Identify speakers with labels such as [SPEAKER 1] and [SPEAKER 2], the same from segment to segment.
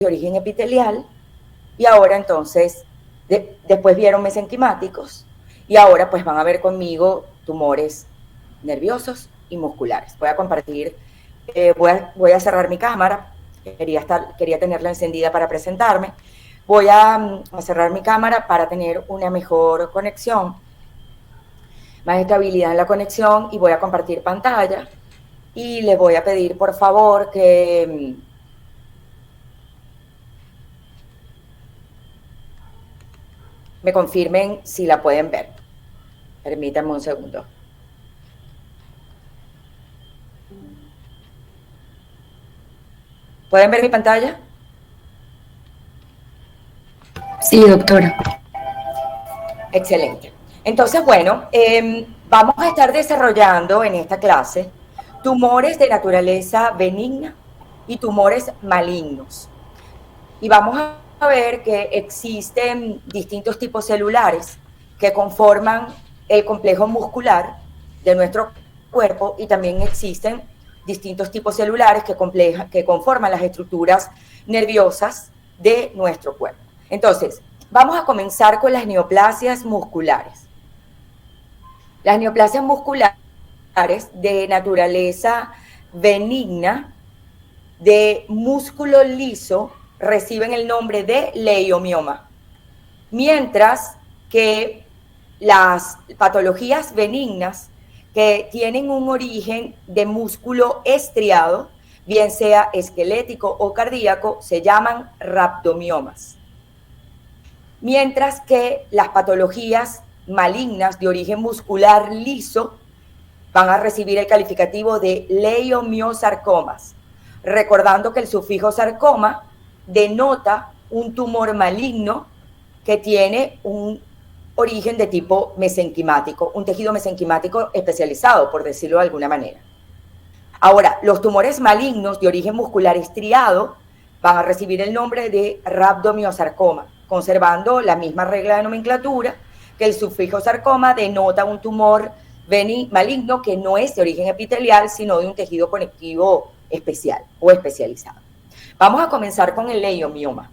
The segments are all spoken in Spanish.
[SPEAKER 1] de origen epitelial y ahora entonces, después vieron mesenquimáticos y ahora pues van a ver conmigo tumores nerviosos y musculares. Voy a compartir, voy a cerrar mi cámara, quería tenerla encendida para presentarme. Voy a cerrar mi cámara para tener una mejor conexión, más estabilidad en la conexión, y voy a compartir pantalla y les voy a pedir por favor que me confirmen si la pueden ver. Permítanme un segundo. ¿Pueden ver mi pantalla?
[SPEAKER 2] Sí, doctora.
[SPEAKER 1] Excelente. Entonces, bueno, vamos a estar desarrollando en esta clase tumores de naturaleza benigna y tumores malignos. Y vamos a ver que existen distintos tipos celulares que conforman el complejo muscular de nuestro cuerpo y también existen distintos tipos celulares que conforman las estructuras nerviosas de nuestro cuerpo. Entonces, vamos a comenzar con las neoplasias musculares. Las neoplasias musculares de naturaleza benigna, de músculo liso, reciben el nombre de leiomioma, mientras que las patologías benignas que tienen un origen de músculo estriado, bien sea esquelético o cardíaco, se llaman rhabdomiomas. Mientras que las patologías malignas de origen muscular liso van a recibir el calificativo de leiomiosarcomas, recordando que el sufijo sarcoma denota un tumor maligno que tiene un origen de tipo mesenquimático, un tejido mesenquimático especializado, por decirlo de alguna manera. Ahora, los tumores malignos de origen muscular estriado van a recibir el nombre de rhabdomiosarcoma, conservando la misma regla de nomenclatura, que el sufijo sarcoma denota un tumor maligno que no es de origen epitelial, sino de un tejido conectivo especial o especializado. Vamos a comenzar con el leiomioma.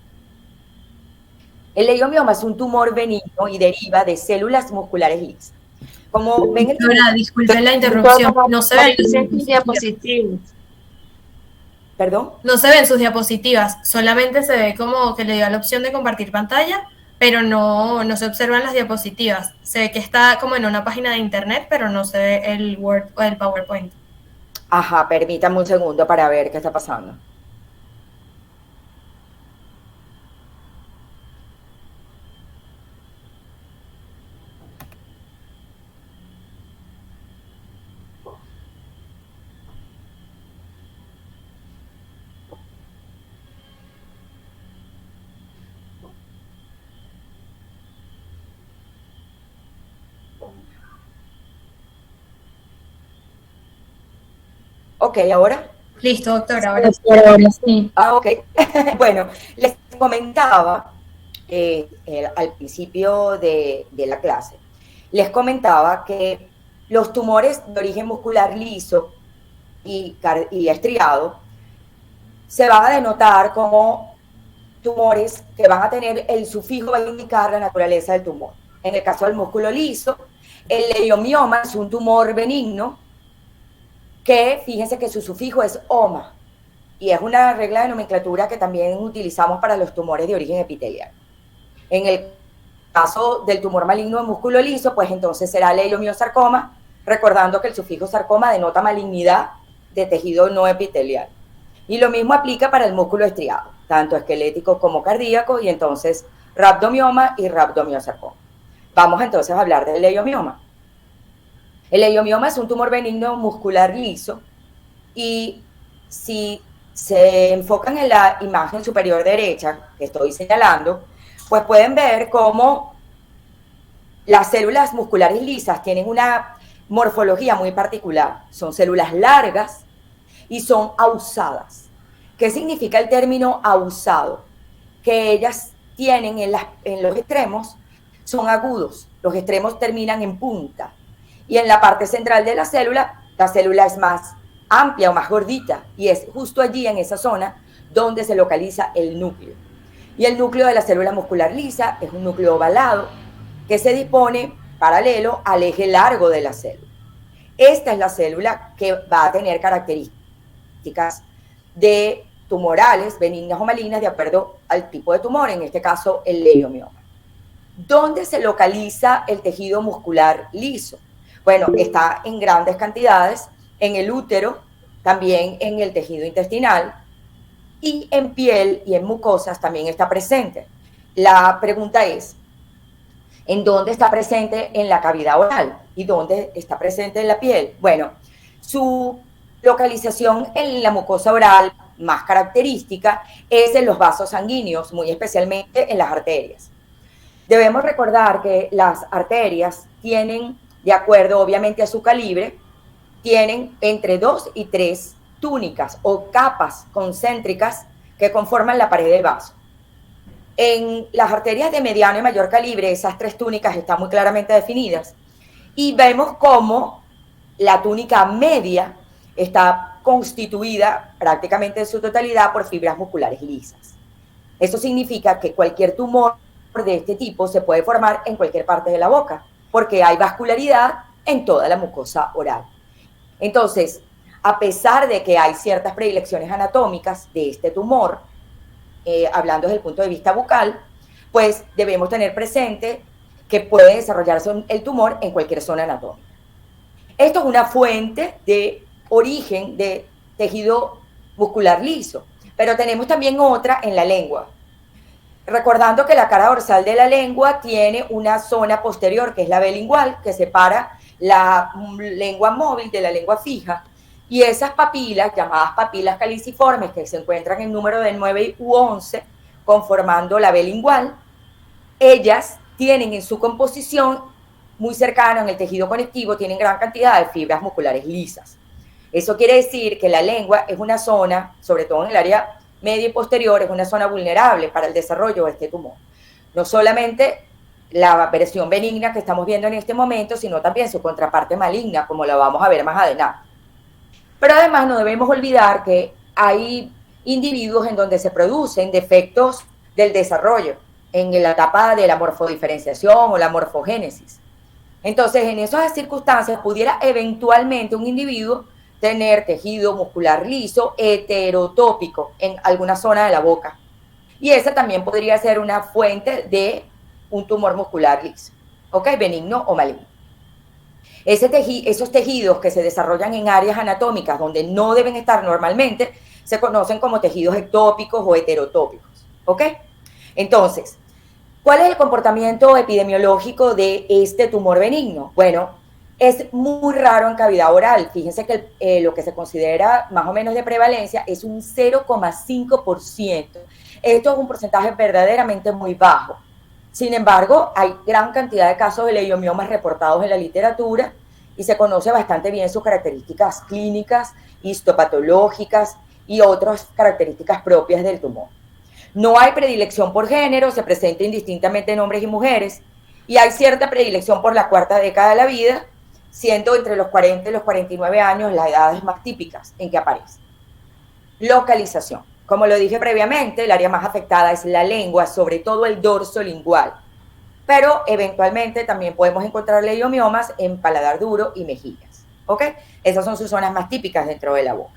[SPEAKER 1] El leiomioma es un tumor benigno y deriva de células musculares lisas. Como ven,
[SPEAKER 2] Doctora, disculpe la interrupción. No se ven
[SPEAKER 3] sus diapositivas.
[SPEAKER 1] ¿Perdón?
[SPEAKER 2] No se ven sus diapositivas, solamente se ve como que le dio la opción de compartir pantalla, pero no se observan las diapositivas. Se ve que está como en una página de internet, pero no se ve el Word o el PowerPoint.
[SPEAKER 1] Ajá, permítame un segundo para ver qué está pasando. Ok, ¿ahora?
[SPEAKER 2] Listo, doctora, ahora sí.
[SPEAKER 3] Ahora sí.
[SPEAKER 1] Ah, ok. Bueno, les comentaba al principio de la clase, les comentaba que los tumores de origen muscular liso y estriado se van a denotar como tumores que van a tener el sufijo, va a indicar la naturaleza del tumor. En el caso del músculo liso, el leiomioma es un tumor benigno que, fíjense que su sufijo es oma, y es una regla de nomenclatura que también utilizamos para los tumores de origen epitelial. En el caso del tumor maligno de músculo liso, pues entonces será leiomiosarcoma, recordando que el sufijo sarcoma denota malignidad de tejido no epitelial. Y lo mismo aplica para el músculo estriado, tanto esquelético como cardíaco, y entonces rhabdomioma y rhabdomiosarcoma. Vamos entonces a hablar del leiomioma. El leiomioma es un tumor benigno muscular liso, y si se enfocan en la imagen superior derecha que estoy señalando, pues pueden ver cómo las células musculares lisas tienen una morfología muy particular. Son células largas y son ausadas. ¿Qué significa el término ausado? Que ellas tienen en los extremos, son agudos, los extremos terminan en punta. Y en la parte central de la célula es más amplia o más gordita, y es justo allí en esa zona donde se localiza el núcleo. Y el núcleo de la célula muscular lisa es un núcleo ovalado que se dispone paralelo al eje largo de la célula. Esta es la célula que va a tener características de tumorales, benignas o malignas, de acuerdo al tipo de tumor, en este caso el leiomioma. ¿Dónde se localiza el tejido muscular liso? Bueno, está en grandes cantidades en el útero, también en el tejido intestinal, y en piel y en mucosas también está presente. La pregunta es, ¿en dónde está presente en la cavidad oral? ¿Y dónde está presente en la piel? Bueno, su localización en la mucosa oral más característica es en los vasos sanguíneos, muy especialmente en las arterias. Debemos recordar que las arterias tienen, de acuerdo obviamente a su calibre, tienen entre 2 y 3 túnicas o capas concéntricas que conforman la pared del vaso. En las arterias de mediano y mayor calibre, esas 3 túnicas están muy claramente definidas y vemos cómo la túnica media está constituida prácticamente en su totalidad por fibras musculares lisas. Eso significa que cualquier tumor de este tipo se puede formar en cualquier parte de la boca, porque hay vascularidad en toda la mucosa oral. Entonces, a pesar de que hay ciertas predilecciones anatómicas de este tumor, hablando desde el punto de vista bucal, pues debemos tener presente que puede desarrollarse el tumor en cualquier zona anatómica. Esto es una fuente de origen de tejido muscular liso, pero tenemos también otra en la lengua. Recordando que la cara dorsal de la lengua tiene una zona posterior, que es la B lingual, que separa la lengua móvil de la lengua fija, y esas papilas, llamadas papilas caliciformes, que se encuentran en número de 9 u 11, conformando la B lingual, ellas tienen en su composición muy cercana en el tejido conectivo, tienen gran cantidad de fibras musculares lisas. Eso quiere decir que la lengua es una zona, sobre todo en el área media y posterior, es una zona vulnerable para el desarrollo de este tumor. No solamente la versión benigna que estamos viendo en este momento, sino también su contraparte maligna, como la vamos a ver más adelante. Pero además no debemos olvidar que hay individuos en donde se producen defectos del desarrollo, en la etapa de la morfodiferenciación o la morfogénesis. Entonces, en esas circunstancias pudiera eventualmente un individuo tener tejido muscular liso heterotópico en alguna zona de la boca. Y esa también podría ser una fuente de un tumor muscular liso, ¿ok? Benigno o maligno. Esos tejidos que se desarrollan en áreas anatómicas donde no deben estar normalmente se conocen como tejidos ectópicos o heterotópicos, ¿ok? Entonces, ¿cuál es el comportamiento epidemiológico de este tumor benigno? Bueno, es muy raro en cavidad oral. Fíjense que lo que se considera más o menos de prevalencia es un 0,5%. Esto es un porcentaje verdaderamente muy bajo. Sin embargo, hay gran cantidad de casos de leiomiomas reportados en la literatura y se conoce bastante bien sus características clínicas, histopatológicas y otras características propias del tumor. No hay predilección por género, se presenta indistintamente en hombres y mujeres, y hay cierta predilección por la cuarta década de la vida, siendo entre los 40 y los 49 años las edades más típicas en que aparece. Localización. Como lo dije previamente, el área más afectada es la lengua, sobre todo el dorso lingual, pero eventualmente también podemos encontrar leiomiomas en paladar duro y mejillas, ¿ok? Esas son sus zonas más típicas dentro de la boca.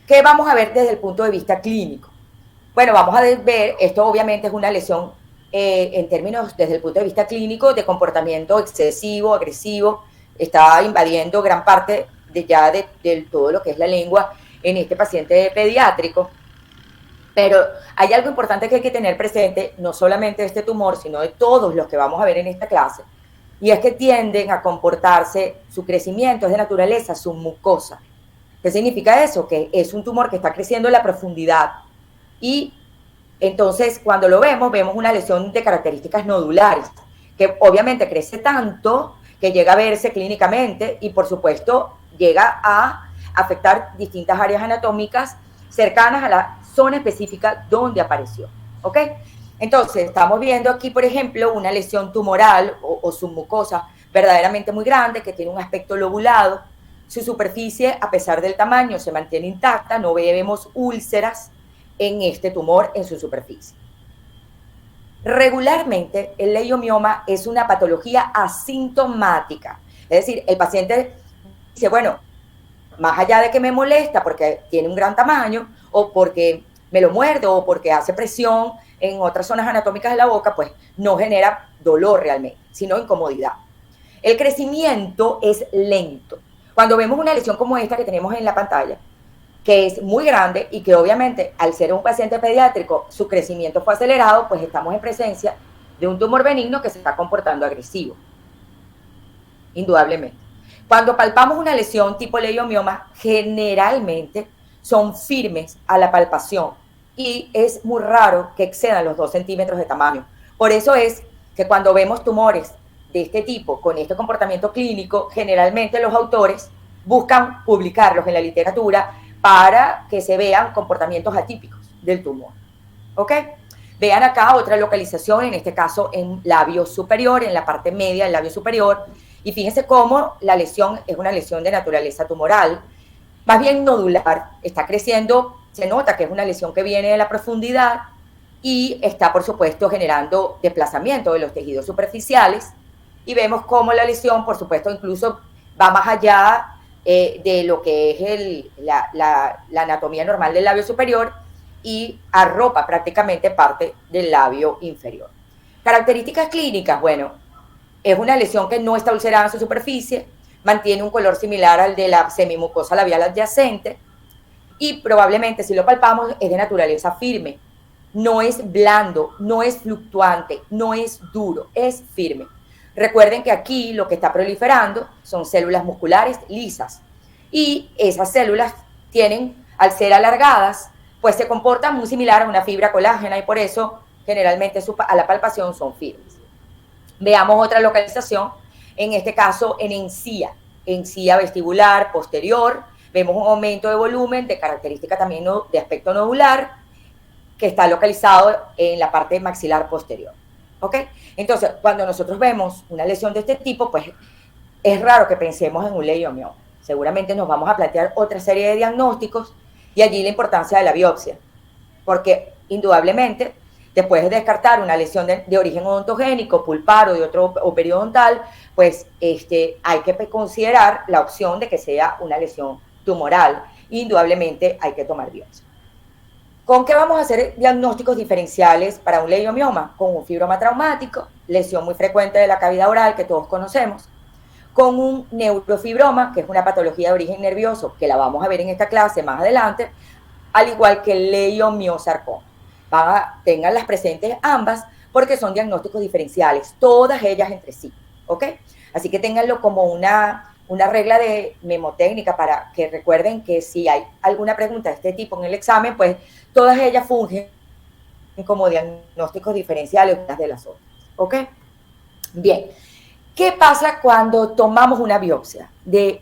[SPEAKER 1] ¿Qué vamos a ver desde el punto de vista clínico? Bueno, vamos a ver, esto obviamente es una lesión en términos desde el punto de vista clínico de comportamiento excesivo, agresivo, está invadiendo gran parte de todo lo que es la lengua en este paciente pediátrico. Pero hay algo importante que hay que tener presente, no solamente de este tumor, sino de todos los que vamos a ver en esta clase, y es que tienden a comportarse, su crecimiento es de naturaleza submucosa. ¿Qué significa eso? Que es un tumor que está creciendo en la profundidad, y entonces cuando lo vemos una lesión de características nodulares, que obviamente crece tanto que llega a verse clínicamente y por supuesto llega a afectar distintas áreas anatómicas cercanas a la zona específica donde apareció, ¿ok? Entonces, estamos viendo aquí, por ejemplo, una lesión tumoral o submucosa verdaderamente muy grande que tiene un aspecto lobulado. Su superficie, a pesar del tamaño, se mantiene intacta, no vemos úlceras en este tumor en su superficie. Regularmente, el leiomioma es una patología asintomática, es decir, el paciente dice, bueno, más allá de que me molesta porque tiene un gran tamaño o porque me lo muerdo o porque hace presión en otras zonas anatómicas de la boca, pues no genera dolor realmente, sino incomodidad. El crecimiento es lento. Cuando vemos una lesión como esta que tenemos en la pantalla, que es muy grande y que obviamente al ser un paciente pediátrico su crecimiento fue acelerado, pues estamos en presencia de un tumor benigno que se está comportando agresivo, indudablemente. Cuando palpamos una lesión tipo leiomioma, generalmente son firmes a la palpación y es muy raro que excedan los 2 centímetros de tamaño. Por eso es que cuando vemos tumores de este tipo, con este comportamiento clínico, generalmente los autores buscan publicarlos en la literatura para que se vean comportamientos atípicos del tumor. ¿Ok? Vean acá otra localización, en este caso en labio superior, en la parte media del labio superior, y fíjense cómo la lesión es una lesión de naturaleza tumoral, más bien nodular, está creciendo, se nota que es una lesión que viene de la profundidad y está, por supuesto, generando desplazamiento de los tejidos superficiales, y vemos cómo la lesión, por supuesto, incluso va más allá de lo que es la anatomía normal del labio superior y arropa prácticamente parte del labio inferior. Características clínicas, bueno, es una lesión que no está ulcerada en su superficie, mantiene un color similar al de la semimucosa labial adyacente y probablemente si lo palpamos es de naturaleza firme. No es blando, no es fluctuante, no es duro, es firme. Recuerden que aquí lo que está proliferando son células musculares lisas y esas células tienen, al ser alargadas, pues se comportan muy similar a una fibra colágena y por eso generalmente a la palpación son firmes. Veamos otra localización, en este caso en encía vestibular posterior, vemos un aumento de volumen, de característica también de aspecto nodular, que está localizado en la parte maxilar posterior. ¿Ok? Entonces, cuando nosotros vemos una lesión de este tipo, pues es raro que pensemos en un leiomioma. Seguramente nos vamos a plantear otra serie de diagnósticos y allí la importancia de la biopsia, porque indudablemente, después de descartar una lesión de origen odontogénico, pulpar o periodontal, pues hay que considerar la opción de que sea una lesión tumoral. Indudablemente hay que tomar biopsia. ¿Con qué vamos a hacer diagnósticos diferenciales para un leiomioma? Con un fibroma traumático, lesión muy frecuente de la cavidad oral que todos conocemos, con un neurofibroma, que es una patología de origen nervioso, que la vamos a ver en esta clase más adelante, al igual que el leiomiosarcoma. Tenganlas presentes ambas porque son diagnósticos diferenciales, todas ellas entre sí, ¿ok? Así que ténganlo como una regla de memotécnica para que recuerden que si hay alguna pregunta de este tipo en el examen, pues todas ellas fungen como diagnósticos diferenciales unas de las otras, ¿ok? Bien, ¿qué pasa cuando tomamos una biopsia de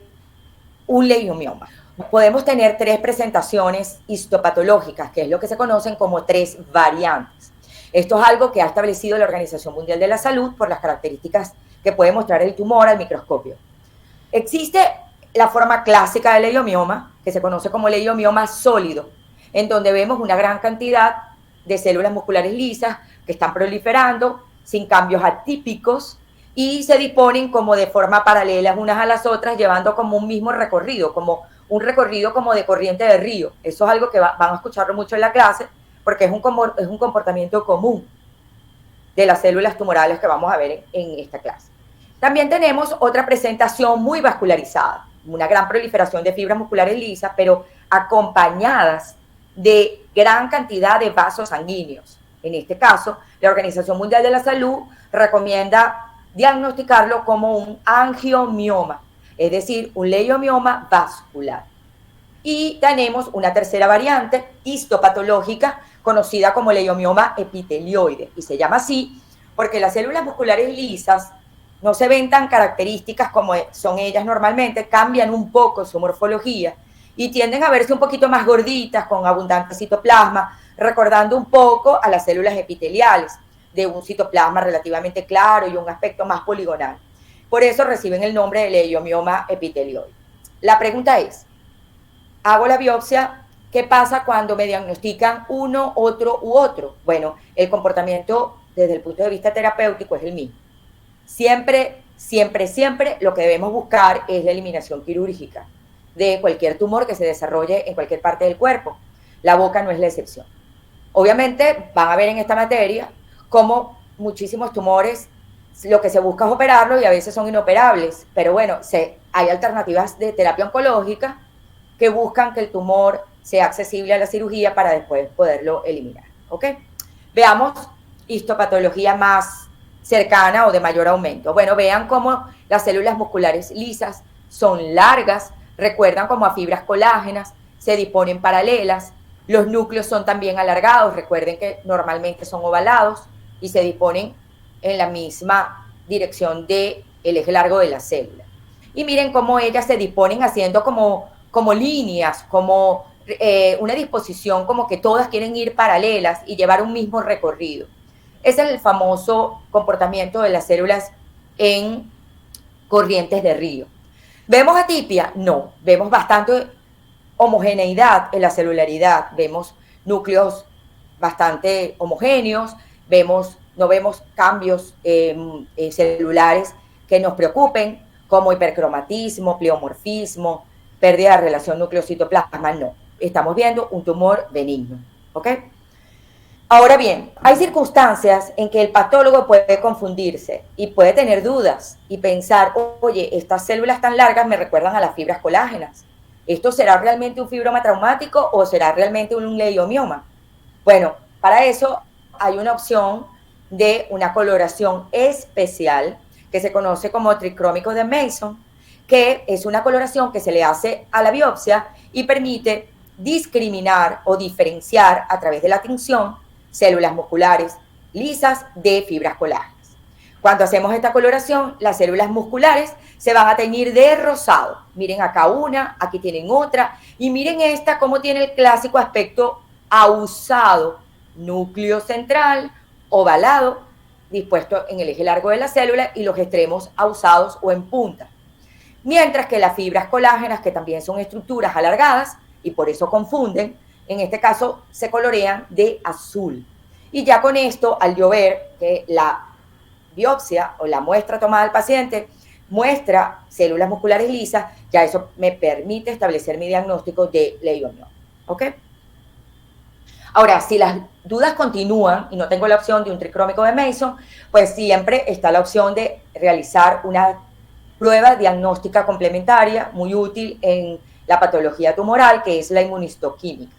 [SPEAKER 1] un leiomioma? Podemos tener 3 presentaciones histopatológicas, que es lo que se conocen como 3 variantes. Esto es algo que ha establecido la Organización Mundial de la Salud por las características que puede mostrar el tumor al microscopio. Existe la forma clásica del leiomioma, que se conoce como leiomioma sólido, en donde vemos una gran cantidad de células musculares lisas que están proliferando sin cambios atípicos y se disponen como de forma paralela unas a las otras, llevando como un mismo recorrido, como un recorrido como de corriente de río. Eso es algo que van a escucharlo mucho en la clase, porque es un comportamiento común de las células tumorales que vamos a ver en esta clase. También tenemos otra presentación muy vascularizada, una gran proliferación de fibras musculares lisas, pero acompañadas de gran cantidad de vasos sanguíneos. En este caso, la Organización Mundial de la Salud recomienda diagnosticarlo como un angiomioma, es decir, un leiomioma vascular. Y tenemos una tercera variante histopatológica conocida como leiomioma epitelioide, y se llama así porque las células musculares lisas no se ven tan características como son ellas normalmente, cambian un poco su morfología y tienden a verse un poquito más gorditas, con abundante citoplasma, recordando un poco a las células epiteliales, de un citoplasma relativamente claro y un aspecto más poligonal. Por eso reciben el nombre de leiomioma epitelioide. La pregunta es, ¿hago la biopsia ¿qué pasa cuando me diagnostican uno, otro u otro? Bueno, el comportamiento desde el punto de vista terapéutico es el mismo. Siempre, siempre, siempre lo que debemos buscar es la eliminación quirúrgica de cualquier tumor que se desarrolle en cualquier parte del cuerpo. La boca no es la excepción. Obviamente van a ver en esta materia cómo muchísimos tumores lo que se busca es operarlo y a veces son inoperables, pero bueno, hay alternativas de terapia oncológica que buscan que el tumor sea accesible a la cirugía para después poderlo eliminar, ¿ok? Veamos histopatología más cercana o de mayor aumento. Bueno, vean cómo las células musculares lisas son largas, recuerdan como a fibras colágenas, se disponen paralelas, los núcleos son también alargados, recuerden que normalmente son ovalados y se disponen en la misma dirección del eje largo de la célula. Y miren cómo ellas se disponen haciendo como líneas, como una disposición como que todas quieren ir paralelas y llevar un mismo recorrido. Ese es el famoso comportamiento de las células en corrientes de río. ¿Vemos atipia? No, vemos bastante homogeneidad en la celularidad, vemos núcleos bastante homogéneos, no vemos cambios celulares que nos preocupen, como hipercromatismo, pleomorfismo, pérdida de relación núcleo-citoplasma, no. Estamos viendo un tumor benigno, ¿ok? Ahora bien, hay circunstancias en que el patólogo puede confundirse y puede tener dudas y pensar, oye, estas células tan largas me recuerdan a las fibras colágenas. ¿Esto será realmente un fibroma traumático o será realmente un leiomioma? Bueno, para eso hay una opción de una coloración especial que se conoce como tricrómico de Mason, que es una coloración que se le hace a la biopsia y permite discriminar o diferenciar a través de la tinción células musculares lisas de fibras colágenas. Cuando hacemos esta coloración, las células musculares se van a teñir de rosado. Miren acá una, aquí tienen otra, y miren esta cómo tiene el clásico aspecto ahusado, núcleo central, ovalado, dispuesto en el eje largo de la célula y los extremos ahusados o en punta. Mientras que las fibras colágenas, que también son estructuras alargadas, y por eso confunden, en este caso se colorean de azul. Y ya con esto, al yo ver que la biopsia o la muestra tomada del paciente muestra células musculares lisas, ya eso me permite establecer mi diagnóstico de leiomioma, ¿ok? Ahora, si las dudas continúan y no tengo la opción de un tricrómico de Mason, pues siempre está la opción de realizar una prueba diagnóstica complementaria muy útil en la patología tumoral, que es la inmunistoquímica.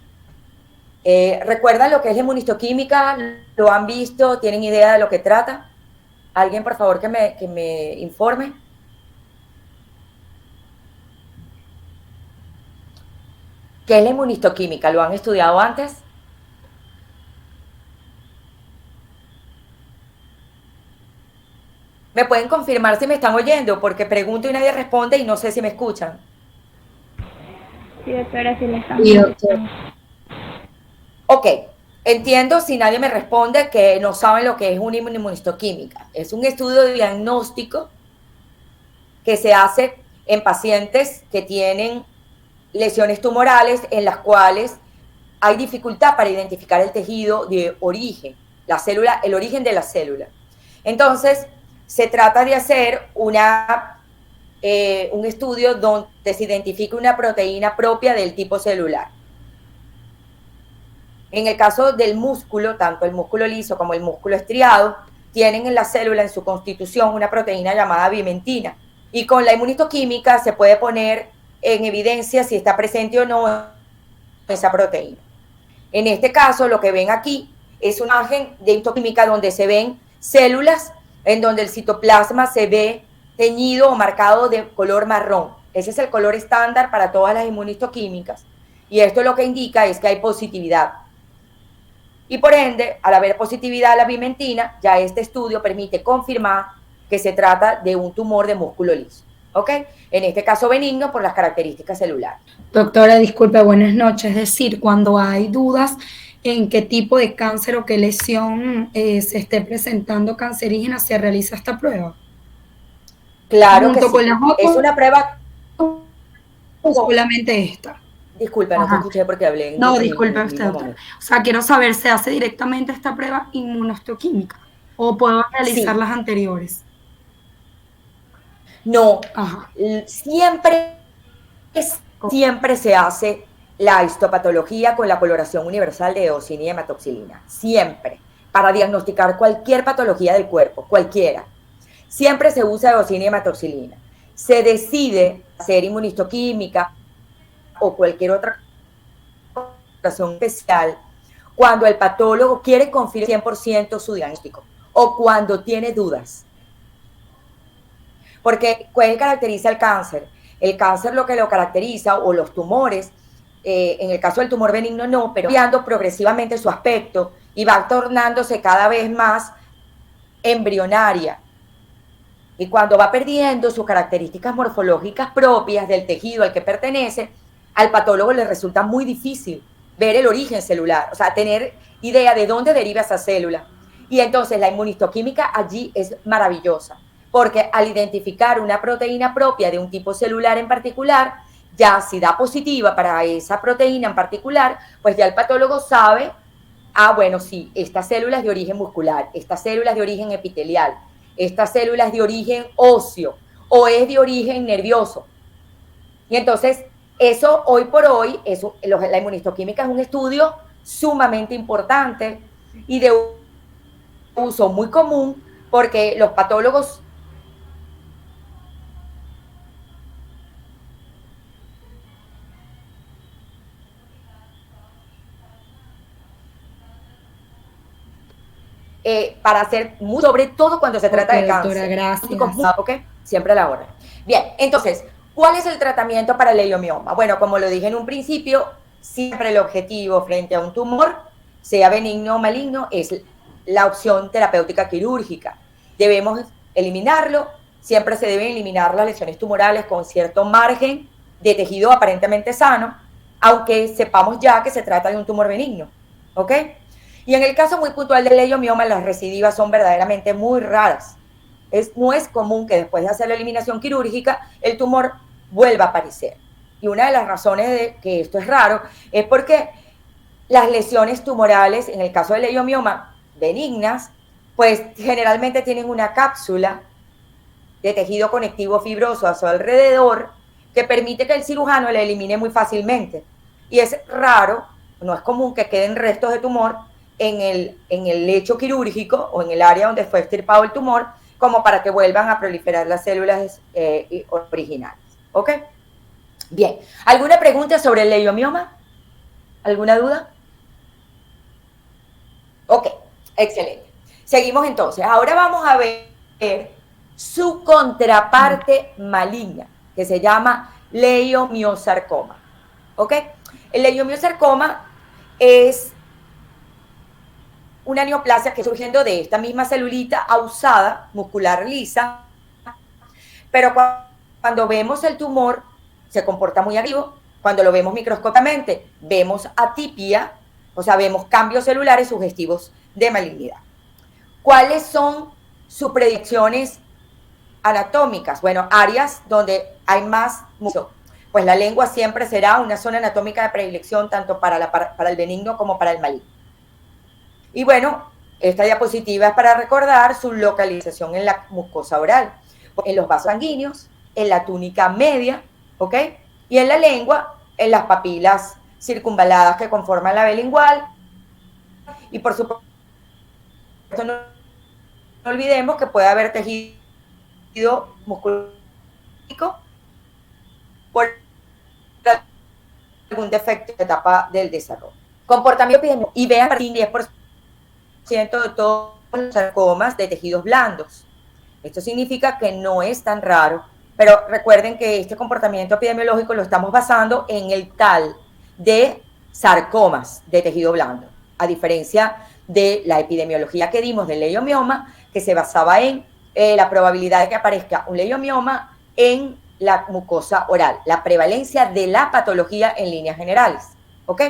[SPEAKER 1] ¿Recuerdan lo que es la inmunistoquímica? ¿Lo han visto? ¿Tienen idea de lo que trata? ¿Alguien, por favor, que me informe? ¿Qué es la inmunistoquímica? ¿Lo han estudiado antes? ¿Me pueden confirmar si me están oyendo? Porque pregunto y nadie responde y no sé si me escuchan.
[SPEAKER 3] Sí, doctora, sí le estamos escuchando.
[SPEAKER 1] Ok, entiendo si nadie me responde que no saben lo que es una inmunistoquímica. Es un estudio de diagnóstico que se hace en pacientes que tienen lesiones tumorales en las cuales hay dificultad para identificar el tejido de origen, la célula, el origen de la célula. Entonces, se trata de hacer un estudio donde se identifique una proteína propia del tipo celular. En el caso del músculo, tanto el músculo liso como el músculo estriado, tienen en la célula, en su constitución, una proteína llamada vimentina. Y con la inmunistoquímica se puede poner en evidencia si está presente o no esa proteína. En este caso, lo que ven aquí es una imagen de inmunistoquímica donde se ven células en donde el citoplasma se ve teñido o marcado de color marrón. Ese es el color estándar para todas las inmunistoquímicas. Y esto lo que indica es que hay positividad. Y por ende, al haber positividad a la vimentina, ya este estudio permite confirmar que se trata de un tumor de músculo liso, ¿ok? En este caso benigno por las características celulares.
[SPEAKER 4] Doctora, disculpe, buenas noches. Es decir, cuando hay dudas en qué tipo de cáncer o qué lesión se esté presentando cancerígena, ¿se realiza esta prueba?
[SPEAKER 1] Claro que
[SPEAKER 4] Junto
[SPEAKER 1] sí.
[SPEAKER 4] con las otras,
[SPEAKER 1] Es una prueba
[SPEAKER 4] solamente esta.
[SPEAKER 1] Disculpa, no te
[SPEAKER 4] Ajá.
[SPEAKER 1] escuché porque hablé
[SPEAKER 4] No,
[SPEAKER 1] en
[SPEAKER 4] disculpe
[SPEAKER 1] el
[SPEAKER 4] usted,
[SPEAKER 1] mismo
[SPEAKER 4] doctora.
[SPEAKER 1] momento.
[SPEAKER 4] O sea, quiero saber, ¿se hace directamente esta prueba inmunohistoquímica o puedo realizar
[SPEAKER 1] Sí,
[SPEAKER 4] las anteriores?
[SPEAKER 1] no,
[SPEAKER 4] Ajá.
[SPEAKER 1] siempre, siempre se hace la histopatología con la coloración universal de eosina y hematoxilina, siempre, para diagnosticar cualquier patología del cuerpo, cualquiera. Siempre se usa eosina y hematoxilina. Se decide hacer inmunistoquímica o cualquier otra coloración especial cuando el patólogo quiere confirmar 100% su diagnóstico o cuando tiene dudas. Porque, ¿cuál caracteriza el cáncer? El cáncer lo que lo caracteriza, o los tumores, en el caso del tumor benigno no, pero cambiando progresivamente su aspecto y va tornándose cada vez más embrionaria. Y cuando va perdiendo sus características morfológicas propias del tejido al que pertenece, al patólogo le resulta muy difícil ver el origen celular, o sea, tener idea de dónde deriva esa célula. Y entonces la inmunistoquímica allí es maravillosa, porque al identificar una proteína propia de un tipo celular en particular, ya si da positiva para esa proteína en particular, pues ya el patólogo sabe, bueno, sí, esta célula es de origen muscular, esta célula es de origen epitelial, esta célula es de origen óseo o es de origen nervioso. Y entonces, eso hoy por hoy, la inmunistoquímica es un estudio sumamente importante y de uso muy común porque los patólogos para hacer muy, sobre todo cuando se trata de
[SPEAKER 4] Doctora,
[SPEAKER 1] cáncer.
[SPEAKER 4] gracias.
[SPEAKER 1] ¿Ok? Siempre a la hora. Bien, entonces, ¿cuál es el tratamiento para el leiomioma? Bueno, como lo dije en un principio, siempre el objetivo frente a un tumor, sea benigno o maligno, es la opción terapéutica quirúrgica. Debemos eliminarlo, siempre se deben eliminar las lesiones tumorales con cierto margen de tejido aparentemente sano, aunque sepamos ya que se trata de un tumor benigno, ¿ok? Y en el caso muy puntual del leiomioma, las recidivas son verdaderamente muy raras. No es común que después de hacer la eliminación quirúrgica, el tumor vuelva a aparecer. Y una de las razones de que esto es raro es porque las lesiones tumorales, en el caso del leiomioma, benignas, pues generalmente tienen una cápsula de tejido conectivo fibroso a su alrededor que permite que el cirujano la elimine muy fácilmente. Y es raro, no es común que queden restos de tumor en el lecho quirúrgico o en el área donde fue extirpado el tumor, como para que vuelvan a proliferar las células originales. ¿Ok? Bien. ¿Alguna pregunta sobre el leiomioma? ¿Alguna duda? Ok, excelente. Seguimos entonces. Ahora vamos a ver su contraparte maligna, que se llama leiomiosarcoma. ¿Ok? El leiomiosarcoma es una neoplasia que surgiendo de esta misma celulita ausada, muscular lisa, pero cuando vemos el tumor se comporta muy activo. Cuando lo vemos microscópicamente, vemos atipia, o sea, vemos cambios celulares sugestivos de malignidad. ¿Cuáles son sus predicciones anatómicas? Bueno, áreas donde hay más mucho. Pues la lengua siempre será una zona anatómica de predilección tanto para el benigno como para el maligno. Y bueno, esta diapositiva es para recordar su localización en la mucosa oral, en los vasos sanguíneos, en la túnica media, ¿ok? Y en la lengua, en las papilas circunvaladas que conforman la vela lingual. Y por supuesto, no olvidemos que puede haber tejido muscular por algún defecto de etapa del desarrollo. Comportamiento epidemiológico. Y vean, 10% de todos los sarcomas de tejidos blandos. Esto significa que no es tan raro, pero recuerden que este comportamiento epidemiológico lo estamos basando en el tal de sarcomas de tejido blando, a diferencia de la epidemiología que dimos del leiomioma, que se basaba en la probabilidad de que aparezca un leiomioma en la mucosa oral, la prevalencia de la patología en líneas generales, ¿ok?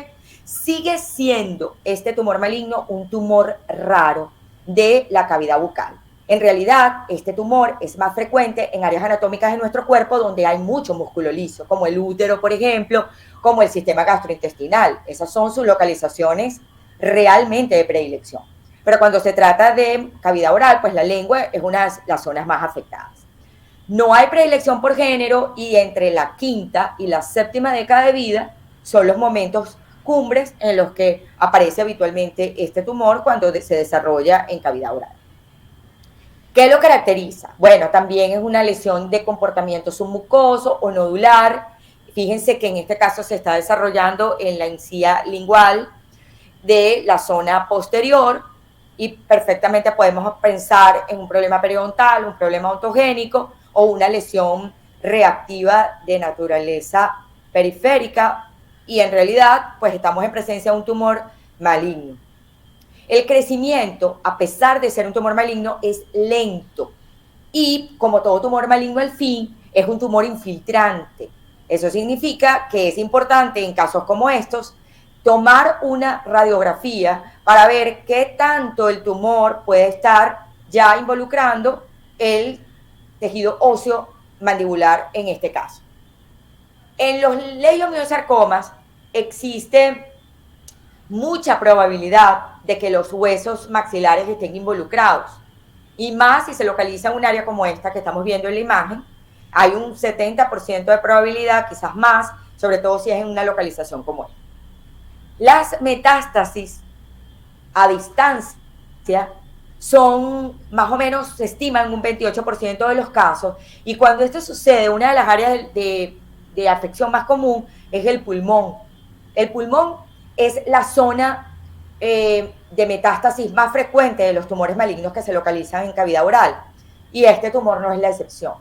[SPEAKER 1] Sigue siendo este tumor maligno un tumor raro de la cavidad bucal. En realidad, este tumor es más frecuente en áreas anatómicas de nuestro cuerpo donde hay mucho músculo liso, como el útero, por ejemplo, como el sistema gastrointestinal. Esas son sus localizaciones realmente de predilección. Pero cuando se trata de cavidad oral, pues la lengua es una de las zonas más afectadas. No hay predilección por género y entre la quinta y la séptima década de vida son los momentos cumbres en los que aparece habitualmente este tumor cuando se desarrolla en cavidad oral. ¿Qué lo caracteriza? Bueno, también es una lesión de comportamiento submucoso o nodular. Fíjense que en este caso se está desarrollando en la encía lingual de la zona posterior y perfectamente podemos pensar en un problema periodontal, un problema ontogénico o una lesión reactiva de naturaleza periférica y en realidad pues estamos en presencia de un tumor maligno. El crecimiento, a pesar de ser un tumor maligno, es lento y como todo tumor maligno al fin, es un tumor infiltrante. Eso significa que es importante en casos como estos tomar una radiografía para ver qué tanto el tumor puede estar ya involucrando el tejido óseo mandibular en este caso. En los leiomiosarcomas existe mucha probabilidad de que los huesos maxilares estén involucrados. Y más si se localiza en un área como esta que estamos viendo en la imagen, hay un 70% de probabilidad, quizás más, sobre todo si es en una localización como esta. Las metástasis a distancia son más o menos, se estiman un 28% de los casos, y cuando esto sucede, una de las áreas de afección más común es el pulmón. El pulmón es la zona de metástasis más frecuente de los tumores malignos que se localizan en cavidad oral, y este tumor no es la excepción.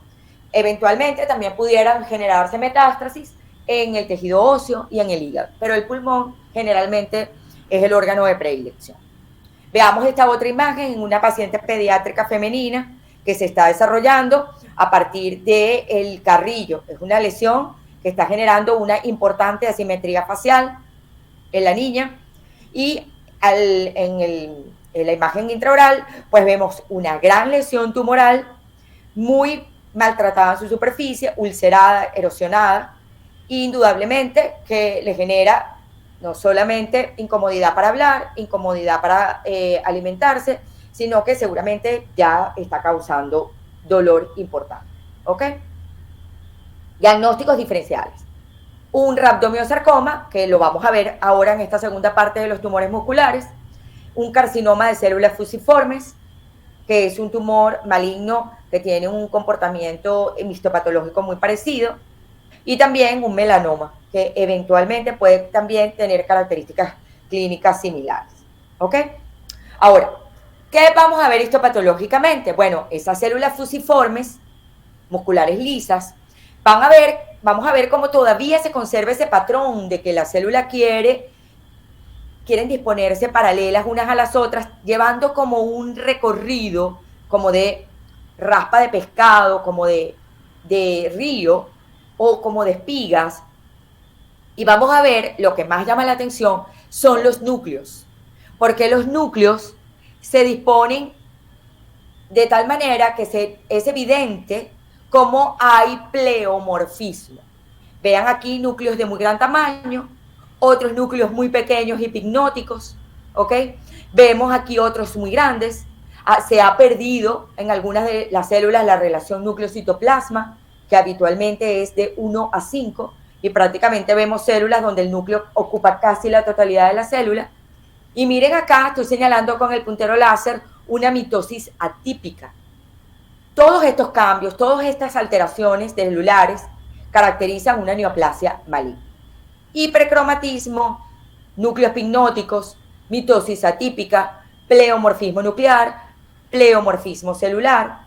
[SPEAKER 1] Eventualmente también pudieran generarse metástasis en el tejido óseo y en el hígado, pero el pulmón generalmente es el órgano de predilección. Veamos esta otra imagen en una paciente pediátrica femenina que se está desarrollando a partir del carrillo. Es una lesión que está generando una importante asimetría facial en la niña y en la imagen intraoral pues vemos una gran lesión tumoral muy maltratada en su superficie, ulcerada, erosionada, indudablemente que le genera no solamente incomodidad para hablar, incomodidad para alimentarse, sino que seguramente ya está causando dolor importante. ¿Ok? Diagnósticos diferenciales. Un rhabdomyosarcoma, que lo vamos a ver ahora en esta segunda parte de los tumores musculares. Un carcinoma de células fusiformes, que es un tumor maligno que tiene un comportamiento histopatológico muy parecido. Y también un melanoma, que eventualmente puede también tener características clínicas similares. ¿Ok? Ahora, ¿qué vamos a ver histopatológicamente? Bueno, esas células fusiformes, musculares lisas, vamos a ver cómo todavía se conserva ese patrón de que la célula quieren disponerse paralelas unas a las otras, llevando como un recorrido, como de raspa de pescado, como de río, o como de espigas, y vamos a ver, lo que más llama la atención son los núcleos, porque los núcleos se disponen de tal manera que es evidente cómo hay pleomorfismo. Vean aquí núcleos de muy gran tamaño, otros núcleos muy pequeños y pignóticos, ¿ok? Vemos aquí otros muy grandes. Se ha perdido en algunas de las células la relación núcleo-citoplasma, que habitualmente es de 1 a 5, y prácticamente vemos células donde el núcleo ocupa casi la totalidad de la célula. Y miren acá, estoy señalando con el puntero láser una mitosis atípica. Todos estos cambios, todas estas alteraciones celulares caracterizan una neoplasia maligna. Hipercromatismo, núcleos pignóticos, mitosis atípica, pleomorfismo nuclear, pleomorfismo celular,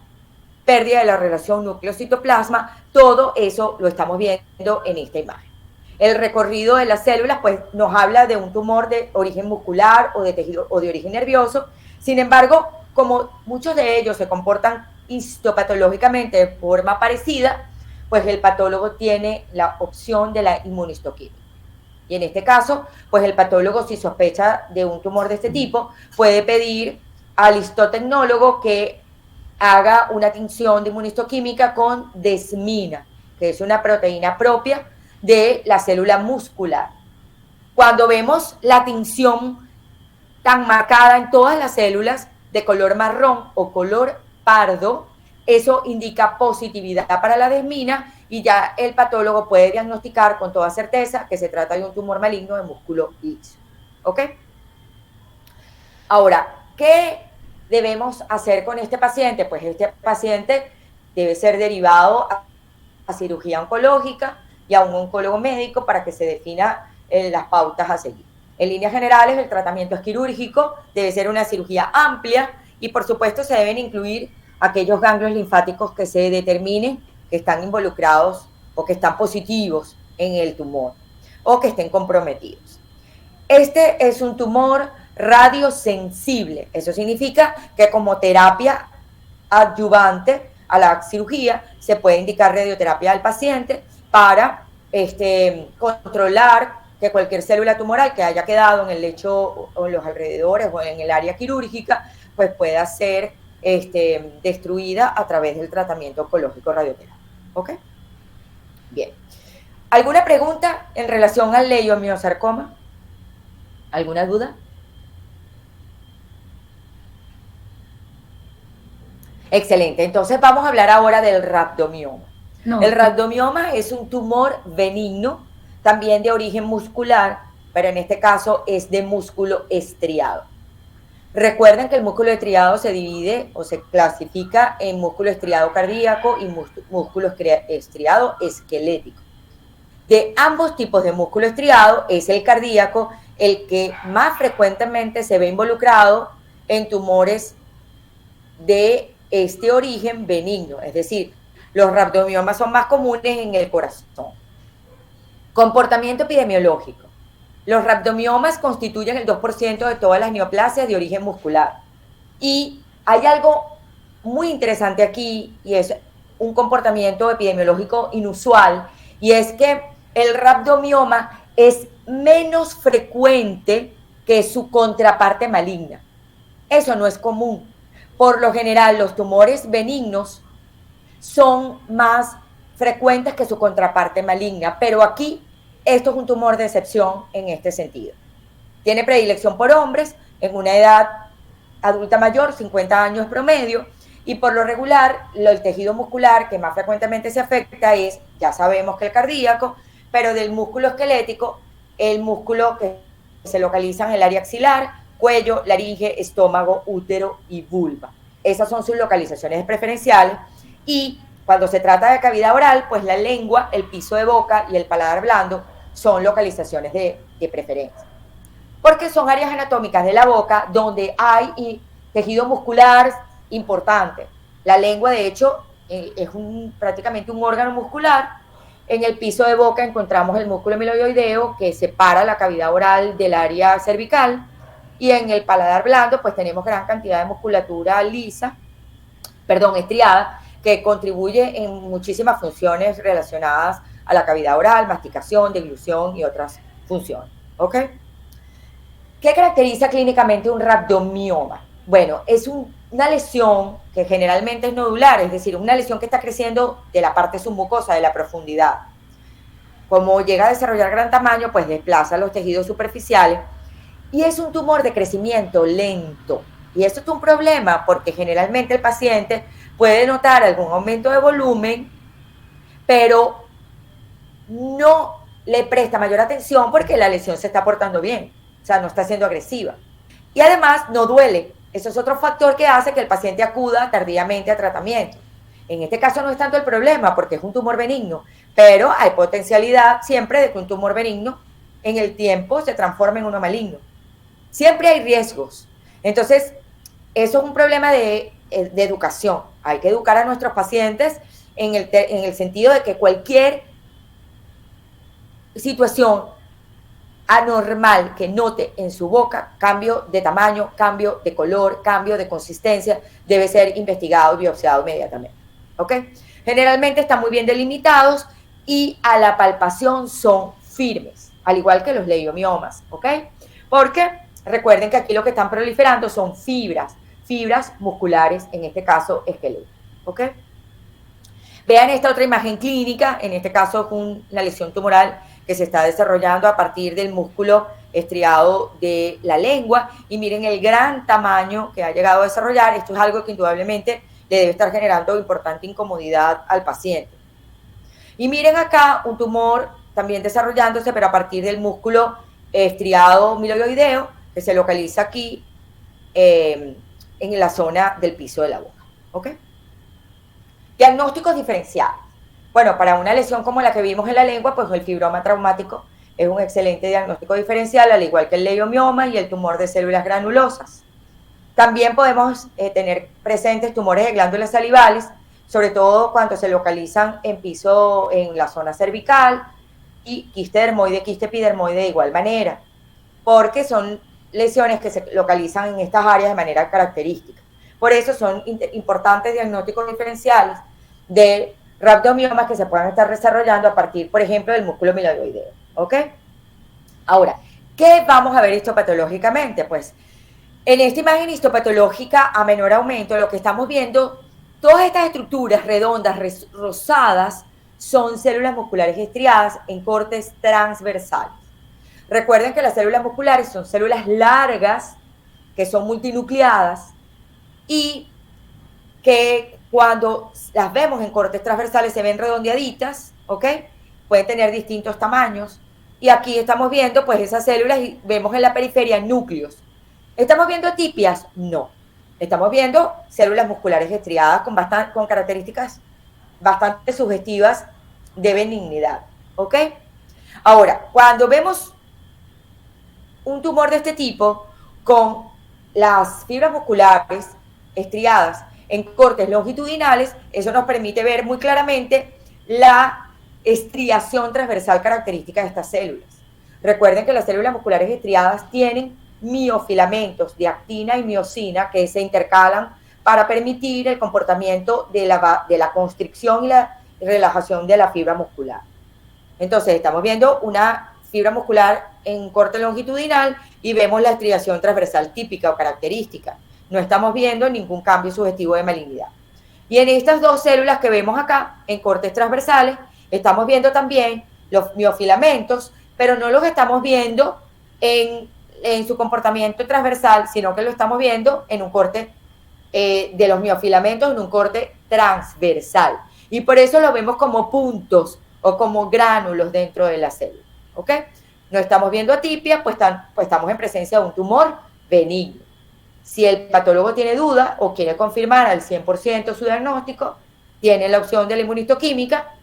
[SPEAKER 1] pérdida de la relación núcleo-citoplasma, todo eso lo estamos viendo en esta imagen. El recorrido de las células pues nos habla de un tumor de origen muscular o de tejido o de origen nervioso. Sin embargo, como muchos de ellos se comportan histopatológicamente de forma parecida, pues el patólogo tiene la opción de la inmunistoquímica. Y en este caso, pues el patólogo, si sospecha de un tumor de este tipo, puede pedir al histotecnólogo que haga una tinción de inmunistoquímica con desmina, que es una proteína propia de la célula muscular. Cuando vemos la tinción tan marcada en todas las células de color marrón o color pardo, eso indica positividad para la desmina y ya el patólogo puede diagnosticar con toda certeza que se trata de un tumor maligno de músculo liso. ¿Ok? Ahora, ¿qué debemos hacer con este paciente? Pues este paciente debe ser derivado a cirugía oncológica y a un oncólogo médico para que se defina las pautas a seguir. En líneas generales, el tratamiento es quirúrgico, debe ser una cirugía amplia y por supuesto se deben incluir aquellos ganglios linfáticos que se determinen que están involucrados o que están positivos en el tumor o que estén comprometidos. Este es un tumor radiosensible, eso significa que como terapia adyuvante a la cirugía se puede indicar radioterapia al paciente para controlar que cualquier célula tumoral que haya quedado en el lecho o en los alrededores o en el área quirúrgica pues pueda ser destruida a través del tratamiento oncológico radioterapia. ¿Ok? Bien. ¿Alguna pregunta en relación al leiomyosarcoma? ¿Alguna duda? Excelente. Entonces vamos a hablar ahora del rhabdomioma. No, el rhabdomioma es un tumor benigno, también de origen muscular, pero en este caso es de músculo estriado. Recuerden que el músculo estriado se divide o se clasifica en músculo estriado cardíaco y músculo estriado esquelético. De ambos tipos de músculo estriado es el cardíaco el que más frecuentemente se ve involucrado en tumores de este origen benigno, es decir, los rhabdomiomas son más comunes en el corazón. Comportamiento epidemiológico. Los rhabdomiomas constituyen el 2% de todas las neoplasias de origen muscular. Y hay algo muy interesante aquí, y es un comportamiento epidemiológico inusual, y es que el rhabdomioma es menos frecuente que su contraparte maligna. Eso no es común. Por lo general, los tumores benignos son más frecuentes que su contraparte maligna, pero aquí esto es un tumor de excepción en este sentido. Tiene predilección por hombres en una edad adulta mayor, 50 años promedio, y por lo regular el tejido muscular que más frecuentemente se afecta es, ya sabemos que el cardíaco, pero del músculo esquelético, el músculo que se localiza en el área axilar, cuello, laringe, estómago, útero y vulva. Esas son sus localizaciones preferenciales y cuando se trata de cavidad oral, pues la lengua, el piso de boca y el paladar blando son localizaciones de preferencia. Porque son áreas anatómicas de la boca donde hay tejido muscular importante. La lengua, de hecho, es prácticamente un órgano muscular. En el piso de boca encontramos el músculo emiloideo que separa la cavidad oral del área cervical. Y en el paladar blando, pues tenemos gran cantidad de musculatura estriada, que contribuye en muchísimas funciones relacionadas a la cavidad oral, masticación, deglución y otras funciones. ¿Ok? ¿Qué caracteriza clínicamente un rhabdomioma? Bueno, es una lesión que generalmente es nodular, es decir, una lesión que está creciendo de la parte submucosa, de la profundidad. Como llega a desarrollar gran tamaño, pues desplaza los tejidos superficiales y es un tumor de crecimiento lento. Y esto es un problema porque generalmente el paciente puede notar algún aumento de volumen, pero no le presta mayor atención porque la lesión se está portando bien, o sea, no está siendo agresiva. Y además no duele. Eso es otro factor que hace que el paciente acuda tardíamente a tratamiento. En este caso no es tanto el problema porque es un tumor benigno, pero hay potencialidad siempre de que un tumor benigno en el tiempo se transforme en uno maligno. Siempre hay riesgos. Entonces, eso es un problema de educación. Hay que educar a nuestros pacientes en el sentido de que cualquier situación anormal que note en su boca, cambio de tamaño, cambio de color, cambio de consistencia, debe ser investigado y biopsiado inmediatamente. ¿Ok? Generalmente están muy bien delimitados y a la palpación son firmes, al igual que los leiomiomas. ¿Ok? Porque recuerden que aquí lo que están proliferando son fibras fibras musculares, en este caso esqueleto. ¿Ok? Vean esta otra imagen clínica, en este caso es una lesión tumoral que se está desarrollando a partir del músculo estriado de la lengua, y miren el gran tamaño que ha llegado a desarrollar. Esto es algo que indudablemente le debe estar generando importante incomodidad al paciente. Y miren acá un tumor también desarrollándose, pero a partir del músculo estriado miloideo, que se localiza aquí en la zona del piso de la boca. ¿Ok? Diagnósticos diferenciales. Bueno, para una lesión como la que vimos en la lengua, pues el fibroma traumático es un excelente diagnóstico diferencial, al igual que el leiomioma y el tumor de células granulosas. También podemos tener presentes tumores de glándulas salivales, sobre todo cuando se localizan en la zona cervical, y quiste dermoide, quiste epidermoide de igual manera, porque son lesiones que se localizan en estas áreas de manera característica. Por eso son importantes diagnósticos diferenciales de rhabdomiomas que se puedan estar desarrollando a partir, por ejemplo, del músculo miloideo. ¿Ok? Ahora, ¿qué vamos a ver histopatológicamente? Pues en esta imagen histopatológica a menor aumento, lo que estamos viendo, todas estas estructuras redondas, rosadas, son células musculares estriadas en cortes transversales. Recuerden que las células musculares son células largas, que son multinucleadas, y que cuando las vemos en cortes transversales se ven redondeaditas, ¿ok? Pueden tener distintos tamaños. Y aquí estamos viendo pues esas células y vemos en la periferia núcleos. ¿Estamos viendo atipias? No. Estamos viendo células musculares estriadas con características bastante sugestivas de benignidad, ¿ok? Ahora, cuando vemos un tumor de este tipo con las fibras musculares estriadas en cortes longitudinales, eso nos permite ver muy claramente la estriación transversal característica de estas células. Recuerden que las células musculares estriadas tienen miofilamentos de actina y miosina que se intercalan para permitir el comportamiento de la constricción y la relajación de la fibra muscular. Entonces estamos viendo una fibra muscular en corte longitudinal y vemos la estriación transversal típica o característica. No estamos viendo ningún cambio sugestivo de malignidad. Y en estas dos células que vemos acá, en cortes transversales, estamos viendo también los miofilamentos, pero no los estamos viendo en su comportamiento transversal, sino que lo estamos viendo en un corte de los miofilamentos, en un corte transversal. Y por eso lo vemos como puntos o como gránulos dentro de la célula. ¿Ok? No estamos viendo atipia, pues estamos en presencia de un tumor benigno. Si el patólogo tiene duda o quiere confirmar al 100% su diagnóstico, tiene la opción de la inmunistoquímica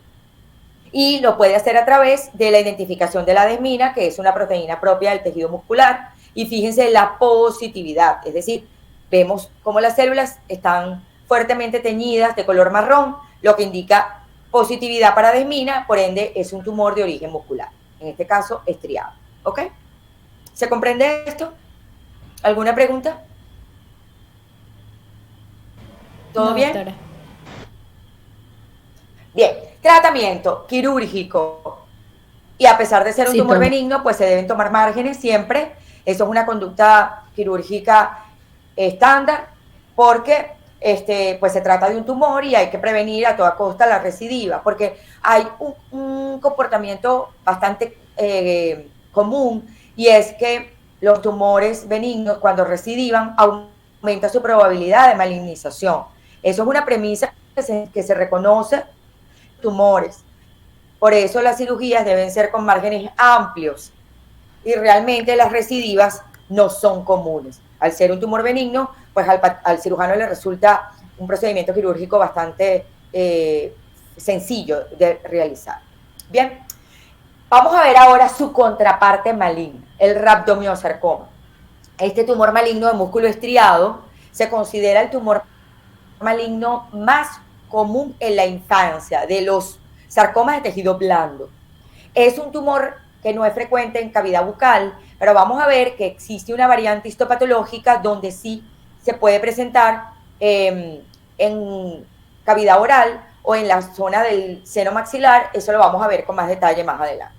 [SPEAKER 1] y lo puede hacer a través de la identificación de la desmina, que es una proteína propia del tejido muscular. Y fíjense la positividad, es decir, vemos cómo las células están fuertemente teñidas de color marrón, lo que indica positividad para desmina, por ende es un tumor de origen muscular, en este caso estriado. ¿Ok? ¿Se comprende esto? ¿Alguna pregunta? ¿Todo
[SPEAKER 5] no,
[SPEAKER 1] bien?
[SPEAKER 5] Doctora.
[SPEAKER 1] Bien, tratamiento quirúrgico. Y a pesar de ser un tumor
[SPEAKER 4] todo.
[SPEAKER 1] benigno, pues se deben tomar márgenes siempre. Eso es una conducta quirúrgica estándar, porque pues se trata de un tumor y hay que prevenir a toda costa la recidiva, porque hay un comportamiento bastante común, y es que los tumores benignos, cuando recidivan, aumenta su probabilidad de malignización. Eso es una premisa que se reconoce en tumores. Por eso las cirugías deben ser con márgenes amplios, y realmente las recidivas no son comunes. Al ser un tumor benigno, pues al cirujano le resulta un procedimiento quirúrgico bastante sencillo de realizar. Bien, vamos a ver ahora su contraparte maligna, el rhabdomyosarcoma. Este tumor maligno de músculo estriado se considera el tumor maligno más común en la infancia de los sarcomas de tejido blando. Es un tumor que no es frecuente en cavidad bucal, pero vamos a ver que existe una variante histopatológica donde sí se puede presentar en cavidad oral o en la zona del seno maxilar. Eso lo vamos a ver con más detalle más adelante.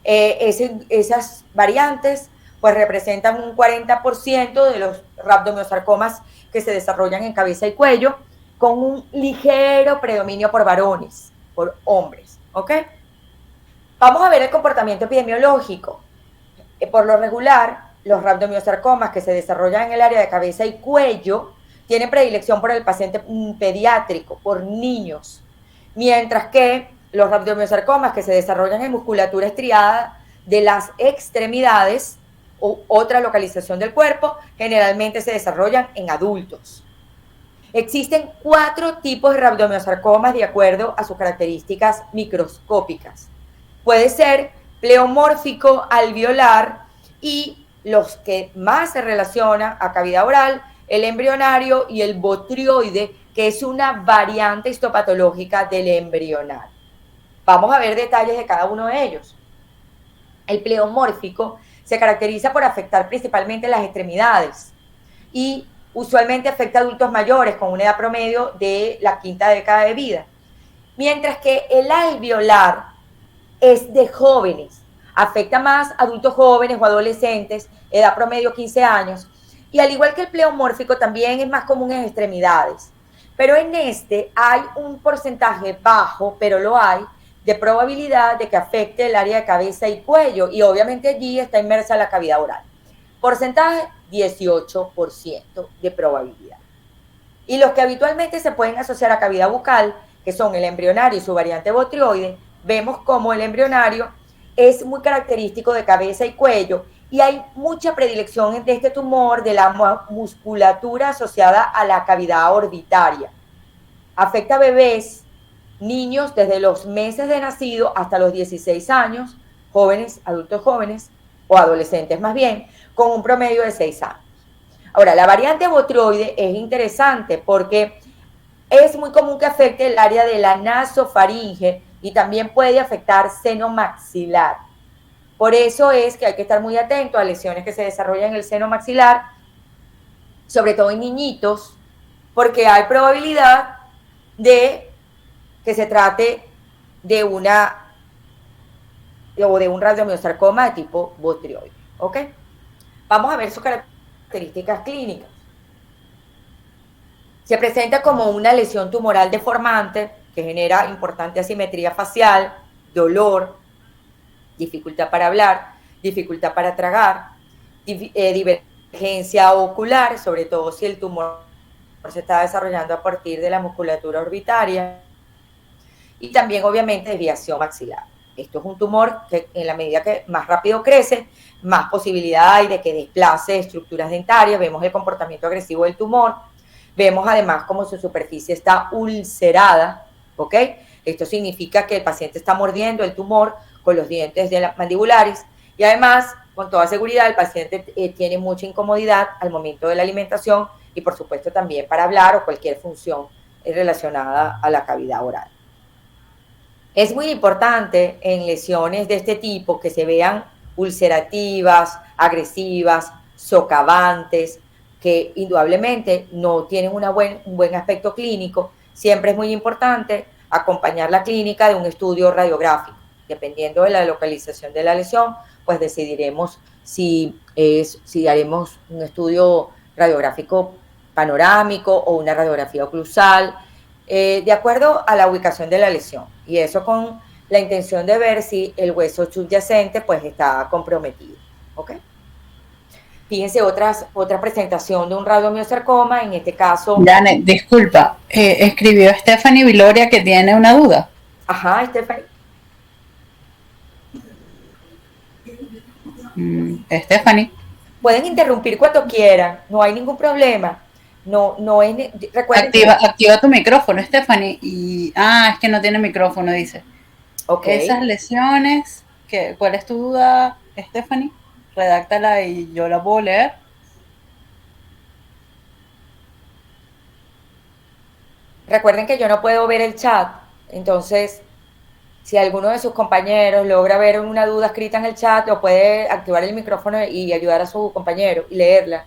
[SPEAKER 1] Esas variantes pues representan un 40% de los rabdomiosarcomas que se desarrollan en cabeza y cuello, con un ligero predominio por varones, por hombres, ¿ok? Vamos a ver el comportamiento epidemiológico. Por lo regular, los rabdomiosarcomas que se desarrollan en el área de cabeza y cuello tienen predilección por el paciente pediátrico, por niños, mientras que los rabdomiosarcomas que se desarrollan en musculatura estriada de las extremidades u otra localización del cuerpo generalmente se desarrollan en adultos. Existen 4 tipos de rabdomiosarcomas de acuerdo a sus características microscópicas. Puede ser pleomórfico, alveolar y los que más se relacionan a cavidad oral, el embrionario y el botrioide, que es una variante histopatológica del embrionario. Vamos a ver detalles de cada uno de ellos. El pleomórfico se caracteriza por afectar principalmente las extremidades y usualmente afecta a adultos mayores con una edad promedio de la 5ª década de vida, mientras que el alveolar es de jóvenes, afecta más a adultos jóvenes o adolescentes, edad promedio 15 años, y al igual que el pleomórfico también es más común en extremidades, pero en este hay un porcentaje bajo, pero lo hay, de probabilidad de que afecte el área de cabeza y cuello, y obviamente allí está inmersa la cavidad oral. Porcentaje, 18% de probabilidad. Y los que habitualmente se pueden asociar a cavidad bucal, que son el embrionario y su variante botrioide, vemos como el embrionario es muy característico de cabeza y cuello, y hay mucha predilección de este tumor de la musculatura asociada a la cavidad orbitaria. Afecta a bebés, niños desde los meses de nacido hasta los 16 años, jóvenes, adultos jóvenes o adolescentes más bien, con un promedio de 6 años. Ahora, la variante botrioide es interesante porque es muy común que afecte el área de la nasofaringe y también puede afectar seno maxilar. Por eso es que hay que estar muy atento a lesiones que se desarrollan en el seno maxilar, sobre todo en niñitos, porque hay probabilidad de que se trate de un rabdomiosarcoma de tipo botrioide, ¿ok? Vamos a ver sus características clínicas. Se presenta como una lesión tumoral deformante que genera importante asimetría facial, dolor, dificultad para hablar, dificultad para tragar, divergencia ocular, sobre todo si el tumor se está desarrollando a partir de la musculatura orbitaria, y también obviamente desviación maxilar. Esto es un tumor que en la medida que más rápido crece, más posibilidad hay de que desplace estructuras dentarias. Vemos el comportamiento agresivo del tumor, vemos además cómo su superficie está ulcerada, ¿ok? Esto significa que el paciente está mordiendo el tumor con los dientes de las mandibulares, y además, con toda seguridad, el paciente tiene mucha incomodidad al momento de la alimentación y por supuesto también para hablar o cualquier función relacionada a la cavidad oral. Es muy importante en lesiones de este tipo que se vean ulcerativas, agresivas, socavantes, que indudablemente no tienen un buen aspecto clínico. Siempre es muy importante acompañar la clínica de un estudio radiográfico. Dependiendo de la localización de la lesión, pues decidiremos si haremos un estudio radiográfico panorámico o una radiografía oclusal, de acuerdo a la ubicación de la lesión, y eso con la intención de ver si el hueso subyacente pues está comprometido, ¿ok? Fíjense otra presentación de un rabdomiosarcoma, en este caso...
[SPEAKER 5] Janet, disculpa, escribió Stephanie Viloria que tiene una duda.
[SPEAKER 1] Ajá, Stephanie.
[SPEAKER 5] Stephanie.
[SPEAKER 1] Pueden interrumpir cuando quieran, no hay ningún problema. No es... Recuerden
[SPEAKER 5] activa tu micrófono, Stephanie. Es que no tiene micrófono, dice.
[SPEAKER 1] Okay.
[SPEAKER 5] Esas lesiones, ¿cuál es tu duda, Stephanie? Redáctala y yo la puedo leer.
[SPEAKER 1] Recuerden que yo no puedo ver el chat, entonces si alguno de sus compañeros logra ver una duda escrita en el chat, o puede activar el micrófono y ayudar a su compañero y leerla.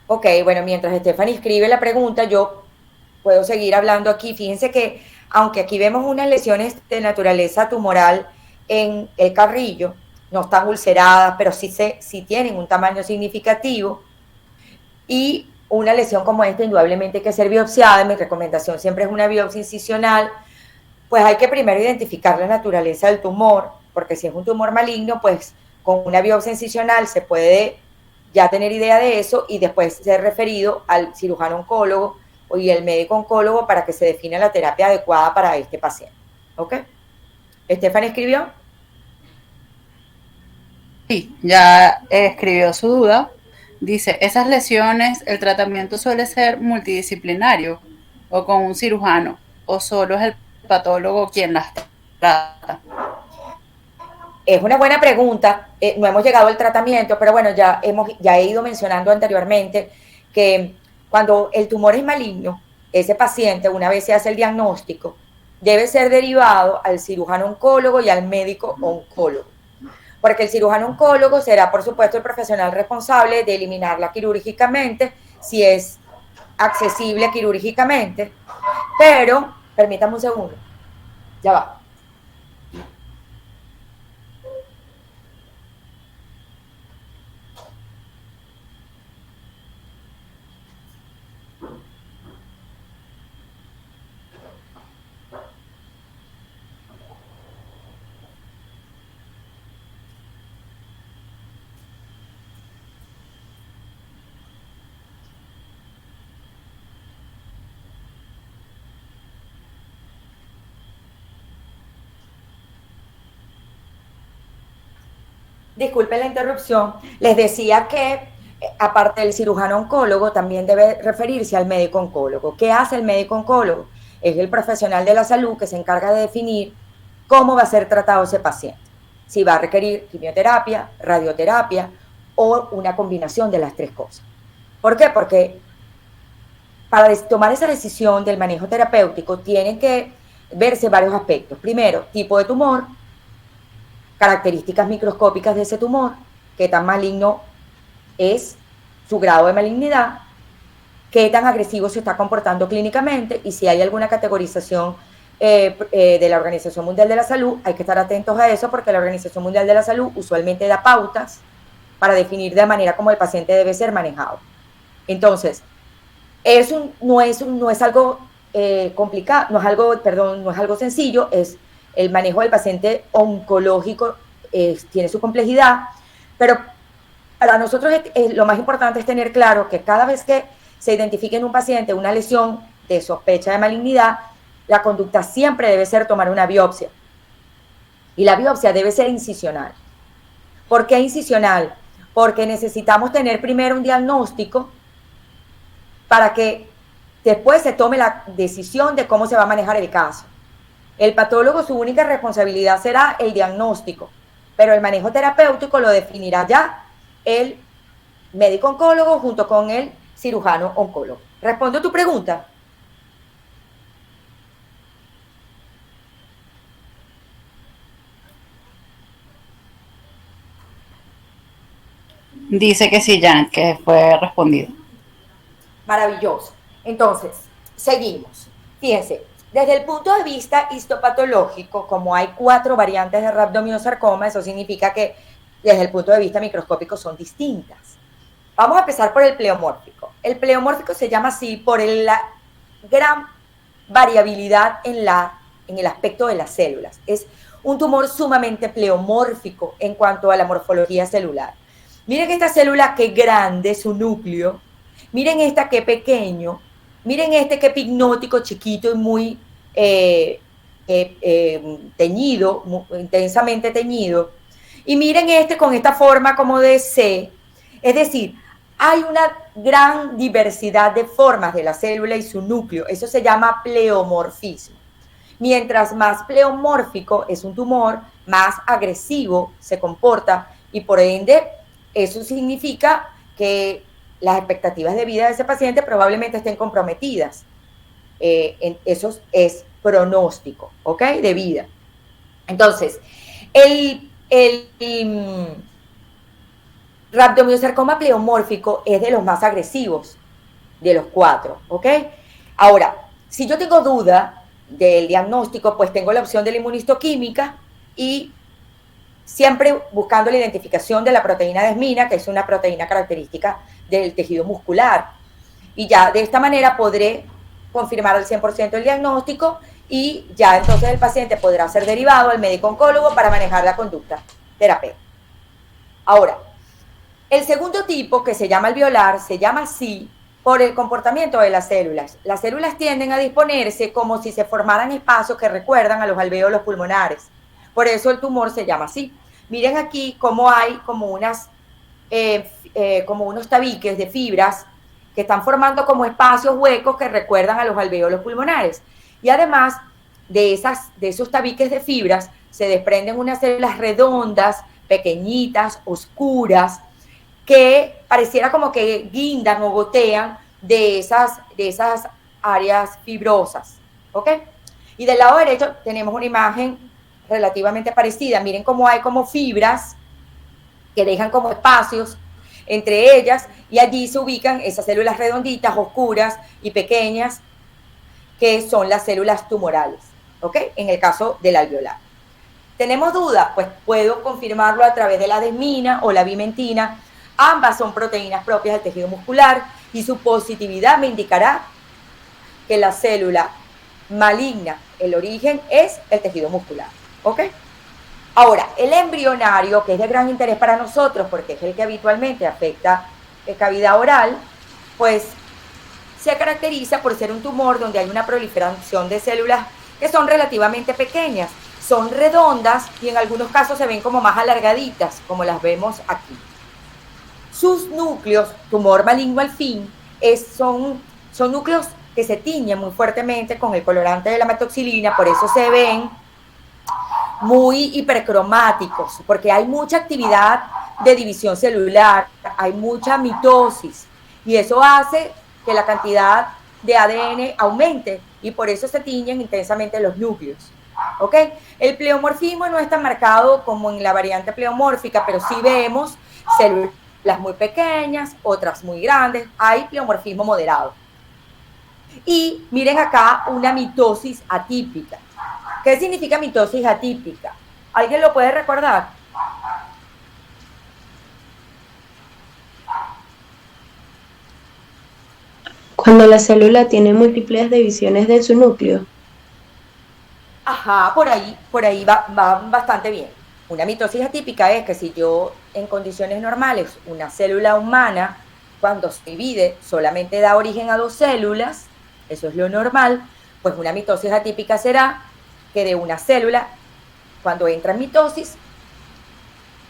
[SPEAKER 1] Ok, bueno, mientras Stephanie escribe la pregunta, yo puedo seguir hablando aquí. Fíjense que, aunque aquí vemos unas lesiones de naturaleza tumoral en el carrillo, no están ulceradas, pero sí tienen un tamaño significativo. Y una lesión como esta indudablemente hay que ser biopsiada. Mi recomendación siempre es una biopsia incisional. Pues hay que primero identificar la naturaleza del tumor, porque si es un tumor maligno, pues con una biopsia incisional se puede ya tener idea de eso y después ser referido al cirujano oncólogo y el médico oncólogo para que se defina la terapia adecuada para este paciente. ¿Ok? ¿Estefan escribió?
[SPEAKER 5] Sí, ya escribió su duda. Dice, esas lesiones, ¿el tratamiento suele ser multidisciplinario o con un cirujano o solo es el patólogo quien las trata?
[SPEAKER 1] Es una buena pregunta. No hemos llegado al tratamiento, pero bueno, ya he ido mencionando anteriormente que cuando el tumor es maligno, ese paciente, una vez se hace el diagnóstico, debe ser derivado al cirujano oncólogo y al médico oncólogo. Porque el cirujano oncólogo será, por supuesto, el profesional responsable de eliminarla quirúrgicamente, si es accesible quirúrgicamente. Pero, permítame un segundo, ya va. Disculpen la interrupción, les decía que aparte del cirujano oncólogo también debe referirse al médico oncólogo. ¿Qué hace el médico oncólogo? Es el profesional de la salud que se encarga de definir cómo va a ser tratado ese paciente. Si va a requerir quimioterapia, radioterapia o una combinación de las tres cosas. ¿Por qué? Porque para tomar esa decisión del manejo terapéutico tienen que verse varios aspectos. Primero, tipo de tumor, características microscópicas de ese tumor, qué tan maligno es, su grado de malignidad, qué tan agresivo se está comportando clínicamente y si hay alguna categorización de la Organización Mundial de la Salud, hay que estar atentos a eso porque la Organización Mundial de la Salud usualmente da pautas para definir de manera como el paciente debe ser manejado. Entonces, no es algo complicado, no es algo sencillo, es el manejo del paciente oncológico tiene su complejidad, pero para nosotros lo más importante es tener claro que cada vez que se identifique en un paciente una lesión de sospecha de malignidad, la conducta siempre debe ser tomar una biopsia. Y la biopsia debe ser incisional. ¿Por qué incisional? Porque necesitamos tener primero un diagnóstico para que después se tome la decisión de cómo se va a manejar el caso. El patólogo, su única responsabilidad será el diagnóstico, pero el manejo terapéutico lo definirá ya el médico oncólogo junto con el cirujano oncólogo. ¿Respondo a tu pregunta?
[SPEAKER 5] Dice que sí, Janet, que fue respondido.
[SPEAKER 1] Maravilloso. Entonces, seguimos. Fíjense, desde el punto de vista histopatológico, como hay 4 variantes de rhabdomyosarcoma, eso significa que desde el punto de vista microscópico son distintas. Vamos a empezar por el pleomórfico. El pleomórfico se llama así por la gran variabilidad en el aspecto de las células. Es un tumor sumamente pleomórfico en cuanto a la morfología celular. Miren esta célula qué grande, su núcleo. Miren esta qué pequeño. Miren este qué pignótico, chiquito y muy teñido, intensamente teñido. Y miren este con esta forma como de C. Es decir, hay una gran diversidad de formas de la célula y su núcleo. Eso se llama pleomorfismo. Mientras más pleomórfico es un tumor, más agresivo se comporta y por ende eso significa que las expectativas de vida de ese paciente probablemente estén comprometidas. Eso es pronóstico, ¿ok? De vida. Entonces, el rhabdomyosarcoma pleomórfico es de los más agresivos de los 4, ¿ok? Ahora, si yo tengo duda del diagnóstico, pues tengo la opción de la inmunistoquímica y siempre buscando la identificación de la proteína desmina, que es una proteína característica del tejido muscular. Y ya de esta manera podré confirmar al 100% el diagnóstico y ya entonces el paciente podrá ser derivado al médico oncólogo para manejar la conducta terapéutica. Ahora, el segundo tipo, que se llama alveolar, se llama así por el comportamiento de las células. Las células tienden a disponerse como si se formaran espacios que recuerdan a los alvéolos pulmonares. Por eso el tumor se llama así. Miren aquí cómo hay como unos tabiques de fibras que están formando como espacios huecos que recuerdan a los alvéolos pulmonares. Y además de esos tabiques de fibras se desprenden unas células redondas, pequeñitas, oscuras, que pareciera como que guindan o gotean de esas áreas fibrosas, ¿ok? Y del lado derecho tenemos una imagen relativamente parecida. Miren cómo hay como fibras que dejan como espacios entre ellas y allí se ubican esas células redonditas, oscuras y pequeñas que son las células tumorales, ¿ok? En el caso del alveolar. ¿Tenemos duda? Pues puedo confirmarlo a través de la desmina o la vimentina. Ambas son proteínas propias del tejido muscular y su positividad me indicará que la célula maligna, el origen es el tejido muscular, ¿ok? Ahora, el embrionario, que es de gran interés para nosotros porque es el que habitualmente afecta la cavidad oral, pues se caracteriza por ser un tumor donde hay una proliferación de células que son relativamente pequeñas, son redondas y en algunos casos se ven como más alargaditas, como las vemos aquí. Sus núcleos, tumor maligno al fin, son núcleos que se tiñen muy fuertemente con el colorante de la metoxilina, por eso se ven muy hipercromáticos, porque hay mucha actividad de división celular, hay mucha mitosis, y eso hace que la cantidad de ADN aumente, y por eso se tiñen intensamente los núcleos, ¿ok? El pleomorfismo no es tan marcado como en la variante pleomórfica, pero sí vemos células muy pequeñas, otras muy grandes, hay pleomorfismo moderado. Y miren acá una mitosis atípica. ¿Qué significa mitosis atípica? ¿Alguien lo puede recordar?
[SPEAKER 6] Cuando la célula tiene múltiples divisiones de su núcleo.
[SPEAKER 1] Ajá, por ahí va bastante bien. Una mitosis atípica es que si yo en condiciones normales, una célula humana, cuando se divide, solamente da origen a 2 células, eso es lo normal, pues una mitosis atípica será que de una célula, cuando entra en mitosis,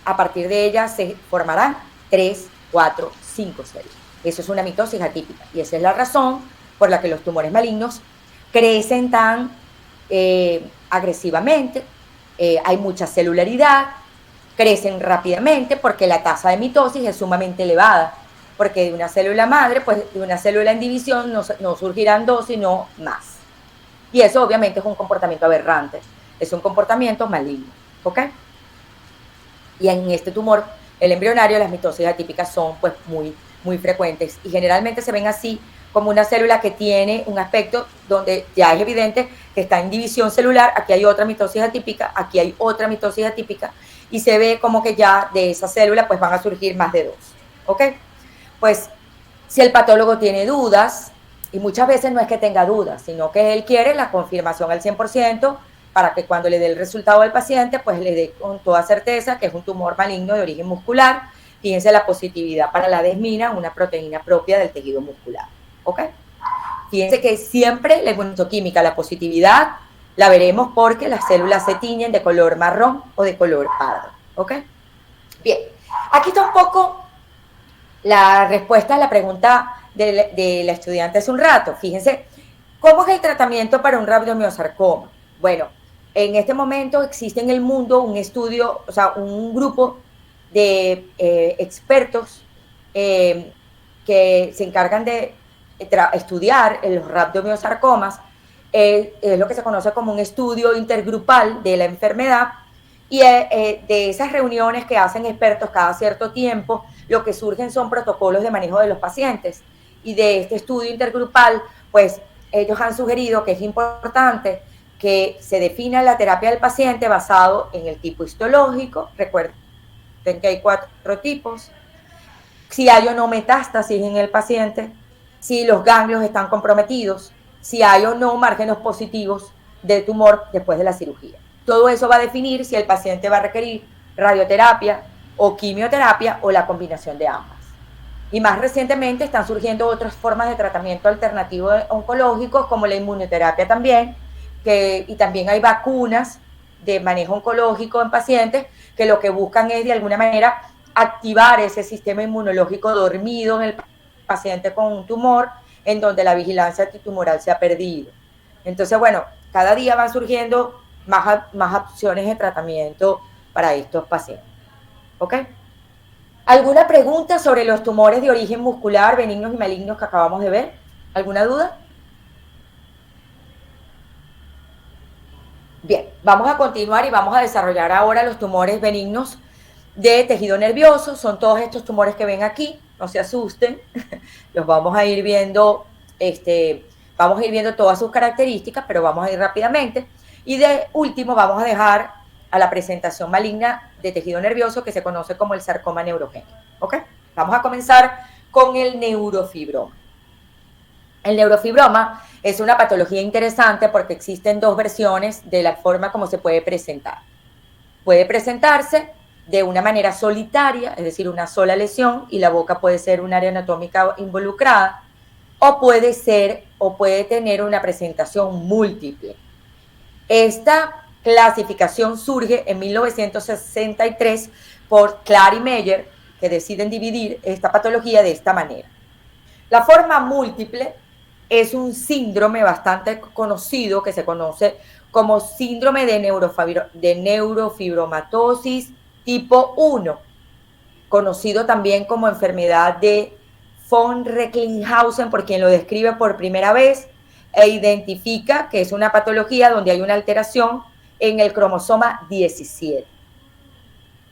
[SPEAKER 1] a partir de ella se formarán 3, 4, 5 células. Eso es una mitosis atípica y esa es la razón por la que los tumores malignos crecen tan agresivamente, hay mucha celularidad, crecen rápidamente porque la tasa de mitosis es sumamente elevada, porque de una célula madre, pues de una célula en división no surgirán 2, sino más. Y eso obviamente es un comportamiento aberrante, es un comportamiento maligno, ¿ok? Y en este tumor, el embrionario, las mitosis atípicas son pues muy frecuentes y generalmente se ven así como una célula que tiene un aspecto donde ya es evidente que está en división celular, aquí hay otra mitosis atípica, aquí hay otra mitosis atípica y se ve como que ya de esa célula pues van a surgir más de 2, ¿ok? Pues si el patólogo tiene dudas, y muchas veces no es que tenga dudas, sino que él quiere la confirmación al 100% para que cuando le dé el resultado al paciente, pues le dé con toda certeza que es un tumor maligno de origen muscular. Fíjense la positividad para la desmina, una proteína propia del tejido muscular, ¿ok? Fíjense que siempre la inmunohistoquímica, la positividad, la veremos porque las células se tiñen de color marrón o de color pardo, ¿ok? Bien, aquí está un poco la respuesta a la pregunta de la estudiante hace un rato. Fíjense, ¿cómo es el tratamiento para un rabdomiosarcoma? Bueno, en este momento existe en el mundo un estudio, o sea, un grupo de expertos que se encargan de estudiar los rabdomiosarcomas. Es lo que se conoce como un estudio intergrupal de la enfermedad y de esas reuniones que hacen expertos cada cierto tiempo, lo que surgen son protocolos de manejo de los pacientes. Y de este estudio intergrupal, pues ellos han sugerido que es importante que se defina la terapia del paciente basado en el tipo histológico. Recuerden que hay 4 tipos. Si hay o no metástasis en el paciente, si los ganglios están comprometidos, si hay o no márgenes positivos de tumor después de la cirugía. Todo eso va a definir si el paciente va a requerir radioterapia o quimioterapia o la combinación de ambas. Y más recientemente están surgiendo otras formas de tratamiento alternativo oncológicos, como la inmunoterapia también, y también hay vacunas de manejo oncológico en pacientes que lo que buscan es de alguna manera activar ese sistema inmunológico dormido en el paciente con un tumor, en donde la vigilancia antitumoral se ha perdido. Entonces, bueno, cada día van surgiendo más opciones de tratamiento para estos pacientes. ¿Ok? ¿Alguna pregunta sobre los tumores de origen muscular, benignos y malignos que acabamos de ver? ¿Alguna duda? Bien, vamos a continuar y vamos a desarrollar ahora los tumores benignos de tejido nervioso. Son todos estos tumores que ven aquí, no se asusten, los vamos a ir viendo, vamos a ir viendo todas sus características, pero vamos a ir rápidamente. Y de último vamos a dejar a la presentación maligna de tejido nervioso que se conoce como el sarcoma neurogénico. ¿Ok? Vamos a comenzar con el neurofibroma. El neurofibroma es una patología interesante porque existen 2 versiones de la forma como se puede presentar. Puede presentarse de una manera solitaria, es decir, una sola lesión, y la boca puede ser un área anatómica involucrada, o puede tener una presentación múltiple. Esta clasificación surge en 1963 por Clark y Meyer, que deciden dividir esta patología de esta manera. La forma múltiple es un síndrome bastante conocido que se conoce como síndrome de neurofibromatosis tipo 1, conocido también como enfermedad de von Recklinghausen, por quien lo describe por primera vez e identifica que es una patología donde hay una alteración en el cromosoma 17.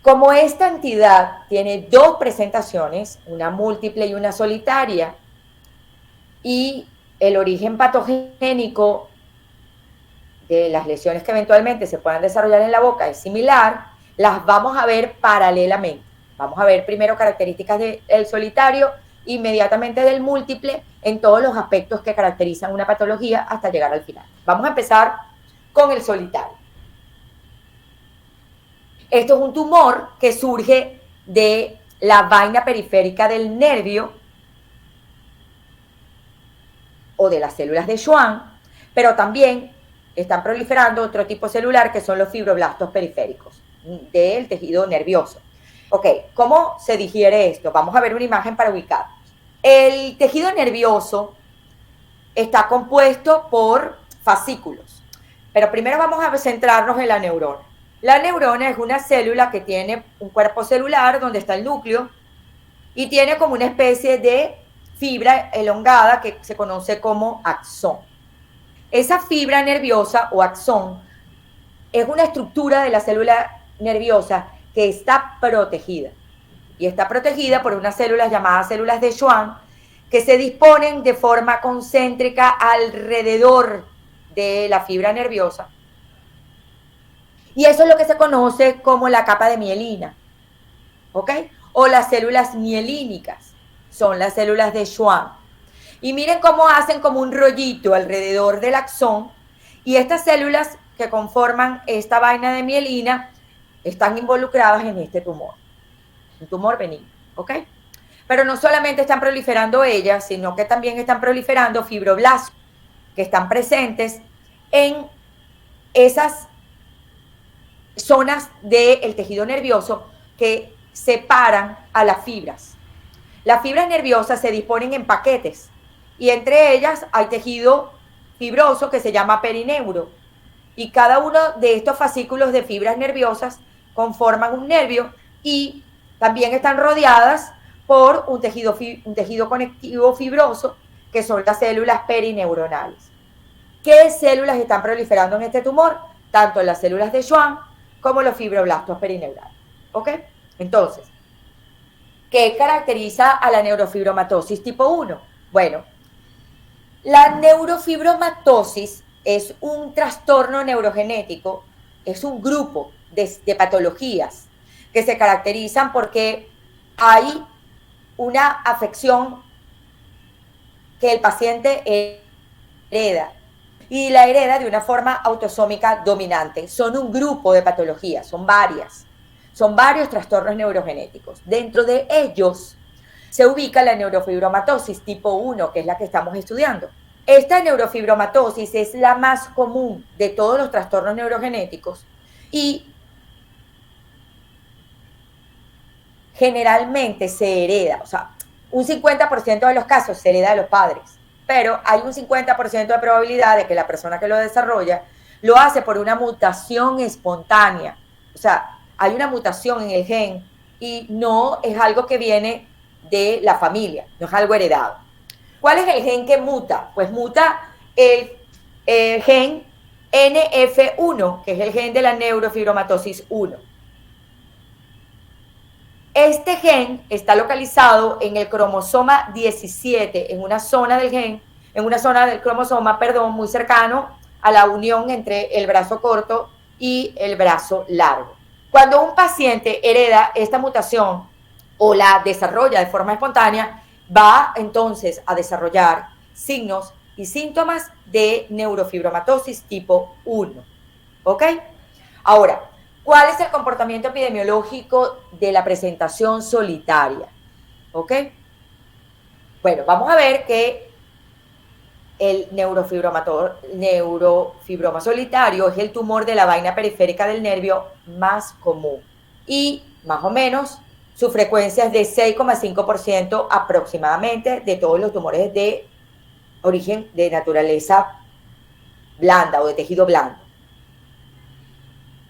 [SPEAKER 1] Como esta entidad tiene 2 presentaciones, una múltiple y una solitaria, y el origen patogénico de las lesiones que eventualmente se puedan desarrollar en la boca es similar, las vamos a ver paralelamente. Vamos a ver primero características del solitario, inmediatamente del múltiple, en todos los aspectos que caracterizan una patología hasta llegar al final. Vamos a empezar con el solitario. Esto es un tumor que surge de la vaina periférica del nervio o de las células de Schwann, pero también están proliferando otro tipo celular que son los fibroblastos periféricos del tejido nervioso. Ok, ¿cómo se digiere esto? Vamos a ver una imagen para ubicarnos. El tejido nervioso está compuesto por fascículos, pero primero vamos a centrarnos en la neurona. La neurona es una célula que tiene un cuerpo celular donde está el núcleo y tiene como una especie de fibra elongada que se conoce como axón. Esa fibra nerviosa o axón es una estructura de la célula nerviosa que está protegida. Y está protegida por unas células llamadas células de Schwann que se disponen de forma concéntrica alrededor de la fibra nerviosa. Y eso es lo que se conoce como la capa de mielina, ¿ok? O las células mielínicas, son las células de Schwann. Y miren cómo hacen como un rollito alrededor del axón, y estas células que conforman esta vaina de mielina están involucradas en este tumor, un tumor benigno, ¿ok? Pero no solamente están proliferando ellas, sino que también están proliferando fibroblastos que están presentes en esas zonas del tejido nervioso que separan a las fibras. Las fibras nerviosas se disponen en paquetes y entre ellas hay tejido fibroso que se llama perineuro, y cada uno de estos fascículos de fibras nerviosas conforman un nervio y también están rodeadas por un tejido conectivo fibroso que son las células perineuronales. ¿Qué células están proliferando en este tumor? Tanto las células de Schwann como los fibroblastos perineurales. ¿Ok? Entonces, ¿qué caracteriza a la neurofibromatosis tipo 1? Bueno, la neurofibromatosis es un trastorno neurogenético, es un grupo de patologías que se caracterizan porque hay una afección que el paciente hereda y la hereda de una forma autosómica dominante. Son un grupo de patologías, son varios trastornos neurogenéticos. Dentro de ellos se ubica la neurofibromatosis tipo 1, que es la que estamos estudiando. Esta neurofibromatosis es la más común de todos los trastornos neurogenéticos y generalmente se hereda, o sea, un 50% de los casos se hereda de los padres, pero hay un 50% de probabilidad de que la persona que lo desarrolla lo hace por una mutación espontánea. O sea, hay una mutación en el gen y no es algo que viene de la familia, no es algo heredado. ¿Cuál es el gen que muta? Pues muta el gen NF1, que es el gen de la neurofibromatosis 1. Este gen está localizado en el cromosoma 17, en una zona del gen, en una zona del cromosoma, muy cercano a la unión entre el brazo corto y el brazo largo. Cuando un paciente hereda esta mutación o la desarrolla de forma espontánea, va entonces a desarrollar signos y síntomas de neurofibromatosis tipo 1. ¿Ok? Ahora, ¿cuál es el comportamiento epidemiológico de la presentación solitaria? ¿Ok? Bueno, vamos a ver que el neurofibroma solitario es el tumor de la vaina periférica del nervio más común. Y más o menos su frecuencia es de 6,5% aproximadamente de todos los tumores de origen de naturaleza blanda o de tejido blando.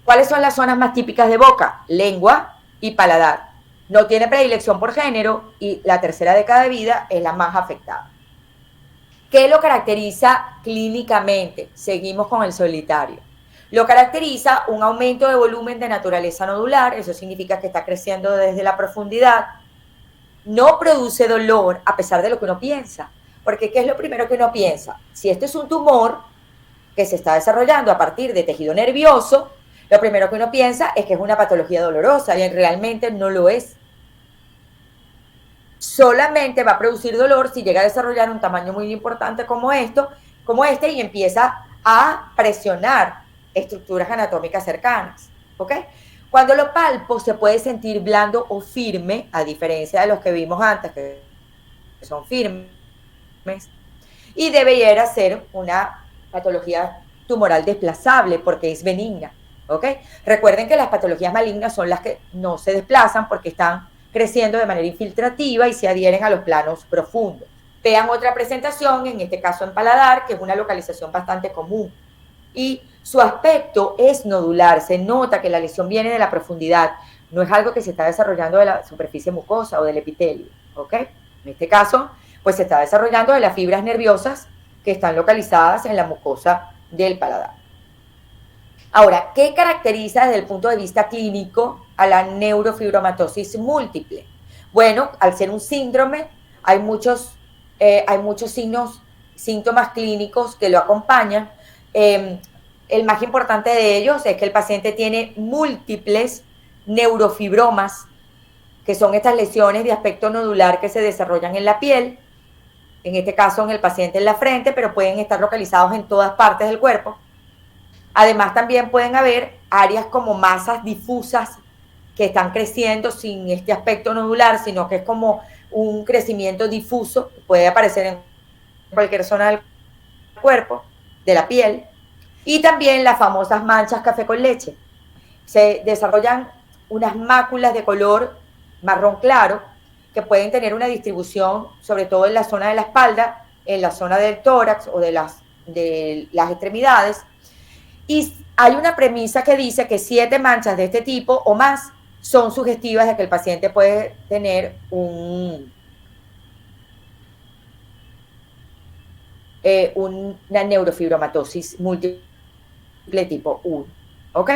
[SPEAKER 1] ¿Cuáles son las zonas más típicas de boca? Lengua y paladar. No tiene predilección por género y la tercera década de vida es la más afectada. ¿Qué lo caracteriza clínicamente? Seguimos con el solitario. Lo caracteriza un aumento de volumen de naturaleza nodular, eso significa que está creciendo desde la profundidad. No produce dolor a pesar de lo que uno piensa, porque ¿qué es lo primero que uno piensa? Si este es un tumor que se está desarrollando a partir de tejido nervioso, lo primero que uno piensa es que es una patología dolorosa y realmente no lo es. Solamente va a producir dolor si llega a desarrollar un tamaño muy importante como este y empieza a presionar estructuras anatómicas cercanas, ¿ok? Cuando lo palpo se puede sentir blando o firme, a diferencia de los que vimos antes, que son firmes, y debería ser una patología tumoral desplazable porque es benigna, ¿ok? Recuerden que las patologías malignas son las que no se desplazan porque están creciendo de manera infiltrativa y se adhieren a los planos profundos. Vean otra presentación, en este caso en paladar, que es una localización bastante común. Y su aspecto es nodular, se nota que la lesión viene de la profundidad, no es algo que se está desarrollando de la superficie mucosa o del epitelio, ¿ok? En este caso, pues se está desarrollando de las fibras nerviosas que están localizadas en la mucosa del paladar. Ahora, ¿qué caracteriza desde el punto de vista clínico a la neurofibromatosis múltiple? Bueno, al ser un síndrome, hay muchos síntomas clínicos que lo acompañan. El más importante de ellos es que el paciente tiene múltiples neurofibromas, que son estas lesiones de aspecto nodular que se desarrollan en la piel, en este caso en el paciente en la frente, pero pueden estar localizados en todas partes del cuerpo. Además, también pueden haber áreas como masas difusas que están creciendo sin este aspecto nodular, sino que es como un crecimiento difuso, puede aparecer en cualquier zona del cuerpo, de la piel. Y también las famosas manchas café con leche. Se desarrollan unas máculas de color marrón claro que pueden tener una distribución, sobre todo en la zona de la espalda, en la zona del tórax o de las extremidades. Y hay una premisa que dice que 7 manchas de este tipo o más son sugestivas de que el paciente puede tener una neurofibromatosis múltiple tipo 1, ¿ok?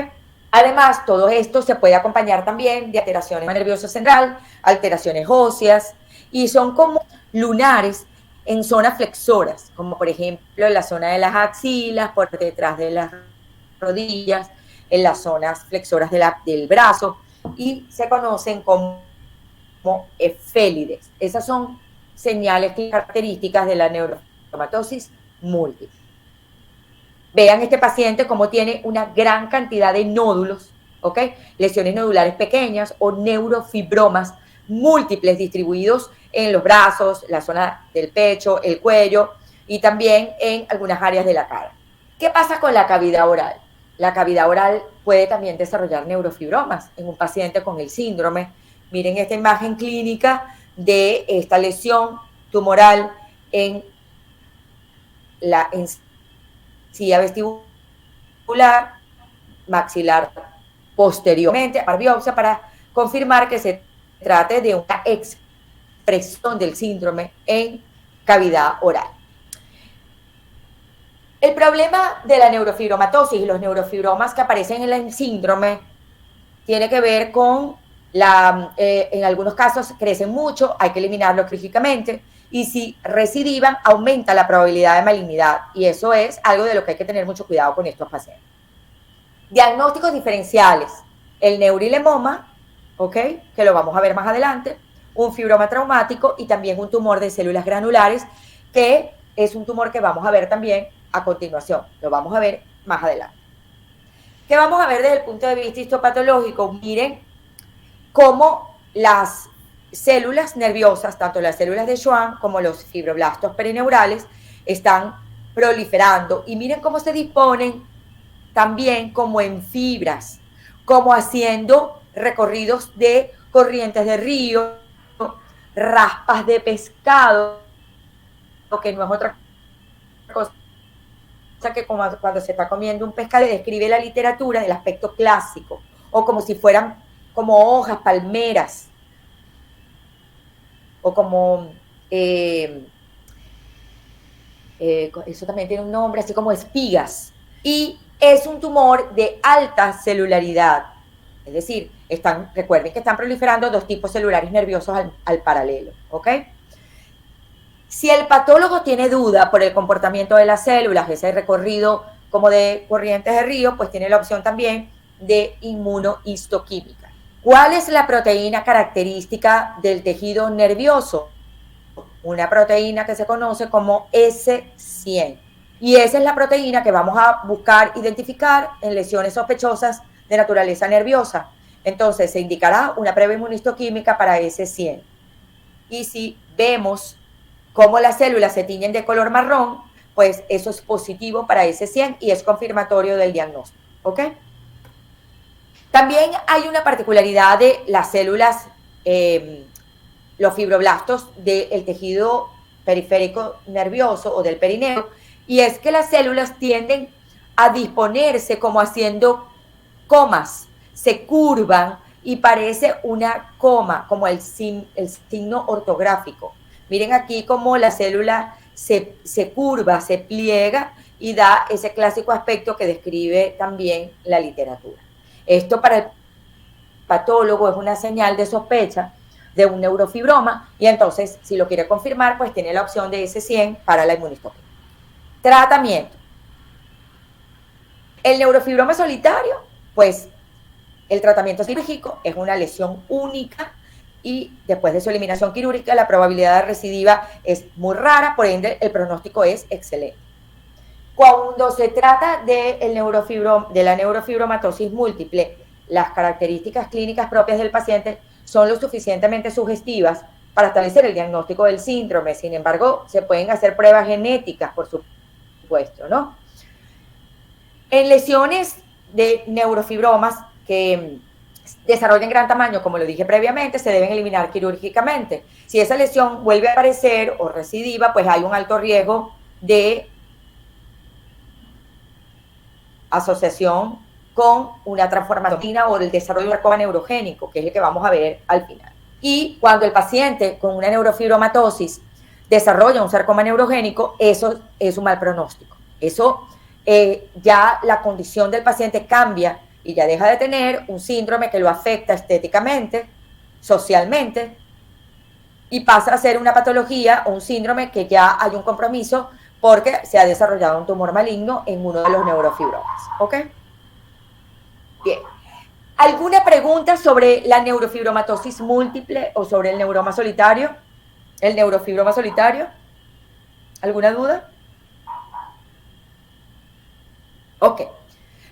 [SPEAKER 1] Además, todo esto se puede acompañar también de alteraciones nervioso central, alteraciones óseas, y son como lunares en zonas flexoras, como por ejemplo en la zona de las axilas, por detrás de las rodillas, en las zonas flexoras del brazo, y se conocen como efélides. Esas son señales características de la neurofibromatosis múltiple. Vean este paciente como tiene una gran cantidad de nódulos, ¿ok? Lesiones nodulares pequeñas o neurofibromas múltiples distribuidos en los brazos, la zona del pecho, el cuello y también en algunas áreas de la cara. ¿Qué pasa con la cavidad oral? La cavidad oral puede también desarrollar neurofibromas en un paciente con el síndrome. Miren esta imagen clínica de esta lesión tumoral en la encía vestibular, maxilar posteriormente, a biopsia para confirmar que se trate de una expresión del síndrome en cavidad oral. El problema de la neurofibromatosis y los neurofibromas que aparecen en el síndrome tiene que ver con en algunos casos crecen mucho, hay que eliminarlo quirúrgicamente, y si recidivan, aumenta la probabilidad de malignidad, y eso es algo de lo que hay que tener mucho cuidado con estos pacientes. Diagnósticos diferenciales: el neurilemoma, ¿ok?, que lo vamos a ver más adelante, un fibroma traumático y también un tumor de células granulares, que es un tumor que vamos a ver también a continuación, lo vamos a ver más adelante. ¿Qué vamos a ver desde el punto de vista histopatológico? Miren cómo las células nerviosas, tanto las células de Schwann como los fibroblastos perineurales, están proliferando, y miren cómo se disponen también como en fibras, como haciendo recorridos de corrientes de río, raspas de pescado, que no es otra cosa que como cuando se está comiendo un pescado, describe la literatura del aspecto clásico, o como si fueran como hojas, palmeras, o como, eso también tiene un nombre, así como espigas, y es un tumor de alta celularidad, es decir, recuerden que están proliferando dos tipos celulares nerviosos al paralelo, ¿ok? Si el patólogo tiene duda por el comportamiento de las células, ese recorrido como de corrientes de río, pues tiene la opción también de inmunohistoquímica. ¿Cuál es la proteína característica del tejido nervioso? Una proteína que se conoce como S100. Y esa es la proteína que vamos a buscar identificar en lesiones sospechosas de naturaleza nerviosa. Entonces se indicará una prueba inmunohistoquímica para S100. Y si vemos cómo las células se tiñen de color marrón, pues eso es positivo para S100 y es confirmatorio del diagnóstico, ¿ok? También hay una particularidad de las células, los fibroblastos del tejido periférico nervioso o del perineo, y es que las células tienden a disponerse como haciendo comas, se curvan y parece una coma, como el signo ortográfico. Miren aquí cómo la célula se curva, se pliega y da ese clásico aspecto que describe también la literatura. Esto para el patólogo es una señal de sospecha de un neurofibroma, y entonces si lo quiere confirmar, pues tiene la opción de S100 para la inmunohistoquímica. Tratamiento. El neurofibroma solitario, pues el tratamiento quirúrgico es una lesión única, y después de su eliminación quirúrgica la probabilidad de recidiva es muy rara, por ende el pronóstico es excelente. Cuando se trata de la neurofibromatosis múltiple, las características clínicas propias del paciente son lo suficientemente sugestivas para establecer el diagnóstico del síndrome. Sin embargo, se pueden hacer pruebas genéticas, por supuesto, ¿no? En lesiones de neurofibromas que desarrollen gran tamaño, como lo dije previamente, se deben eliminar quirúrgicamente. Si esa lesión vuelve a aparecer o recidiva, pues hay un alto riesgo de asociación con una transformación o el desarrollo de un sarcoma neurogénico, que es el que vamos a ver al final. Y cuando el paciente con una neurofibromatosis desarrolla un sarcoma neurogénico, eso es un mal pronóstico. Eso ya la condición del paciente cambia y ya deja de tener un síndrome que lo afecta estéticamente, socialmente y pasa a ser una patología o un síndrome que ya hay un compromiso porque se ha desarrollado un tumor maligno en uno de los neurofibromas. ¿Ok? Bien. ¿Alguna pregunta sobre la neurofibromatosis múltiple o sobre el neuroma solitario? ¿El neurofibroma solitario? ¿Alguna duda? Ok.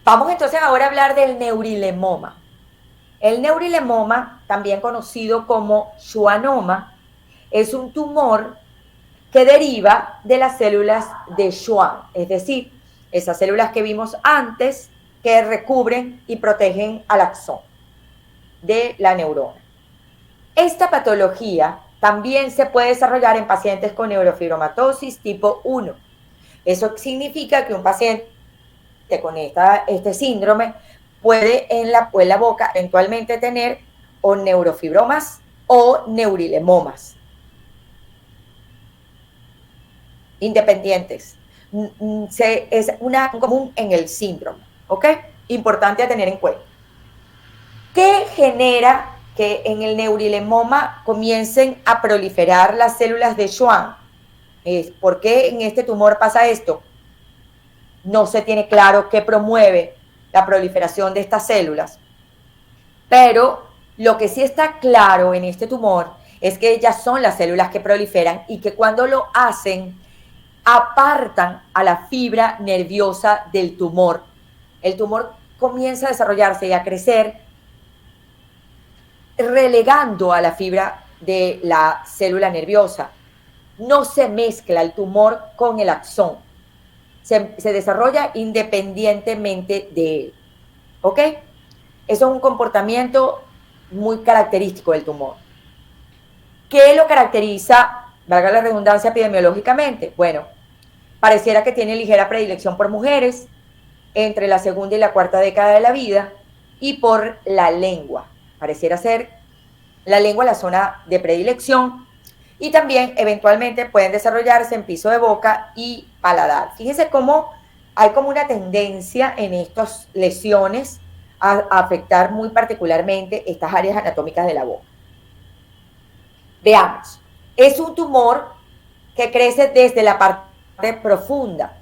[SPEAKER 1] Vamos entonces ahora a hablar del neurilemoma. El neurilemoma, también conocido como schwannoma, es un tumor que deriva de las células de Schwann, es decir, esas células que vimos antes que recubren y protegen al axón de la neurona. Esta patología también se puede desarrollar en pacientes con neurofibromatosis tipo 1. Eso significa que un paciente con este síndrome puede en la boca eventualmente tener o neurofibromas o neurilemomas independientes. Es una común en el síndrome, ¿ok? Importante a tener en cuenta. ¿Qué genera que en el neurilemoma comiencen a proliferar las células de Schwann? ¿Por qué en este tumor pasa esto? No se tiene claro qué promueve la proliferación de estas células. Pero lo que sí está claro en este tumor es que ellas son las células que proliferan y que cuando lo hacen, apartan a la fibra nerviosa del tumor. El tumor comienza a desarrollarse y a crecer, relegando a la fibra de la célula nerviosa. No se mezcla el tumor con el axón. Se desarrolla independientemente de él. ¿Ok? Eso es un comportamiento muy característico del tumor. ¿Qué lo caracteriza, valga la redundancia, epidemiológicamente? Bueno, pareciera que tiene ligera predilección por mujeres entre la segunda y la cuarta década de la vida y por la lengua. Pareciera ser la lengua la zona de predilección y también eventualmente pueden desarrollarse en piso de boca y paladar. Fíjense cómo hay como una tendencia en estas lesiones a afectar muy particularmente estas áreas anatómicas de la boca. Veamos, es un tumor que crece desde la parte profunda,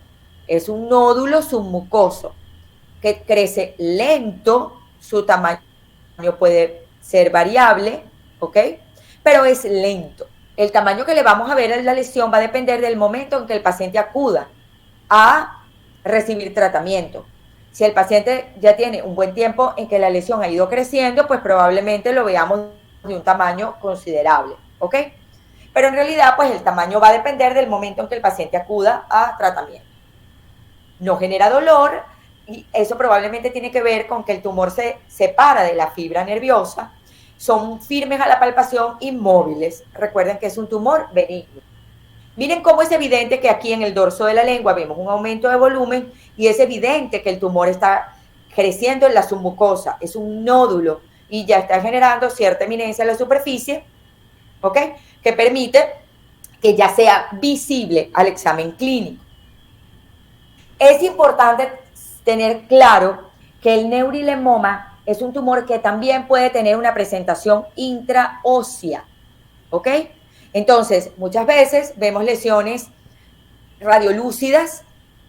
[SPEAKER 1] es un nódulo submucoso que crece lento, su tamaño puede ser variable, ¿ok? Pero es lento. El tamaño que le vamos a ver en la lesión va a depender del momento en que el paciente acuda a recibir tratamiento. Si el paciente ya tiene un buen tiempo en que la lesión ha ido creciendo, pues probablemente lo veamos de un tamaño considerable, ¿ok? Pero en realidad, pues el tamaño va a depender del momento en que el paciente acuda a tratamiento. No genera dolor y eso probablemente tiene que ver con que el tumor se separa de la fibra nerviosa, son firmes a la palpación, inmóviles. Recuerden que es un tumor benigno. Miren cómo es evidente que aquí en el dorso de la lengua vemos un aumento de volumen y es evidente que el tumor está creciendo en la submucosa, es un nódulo y ya está generando cierta eminencia en la superficie, ¿ok? Que permite que ya sea visible al examen clínico. Es importante tener claro que el neurilemoma es un tumor que también puede tener una presentación intraósea, ¿ok? Entonces, muchas veces vemos lesiones radiolúcidas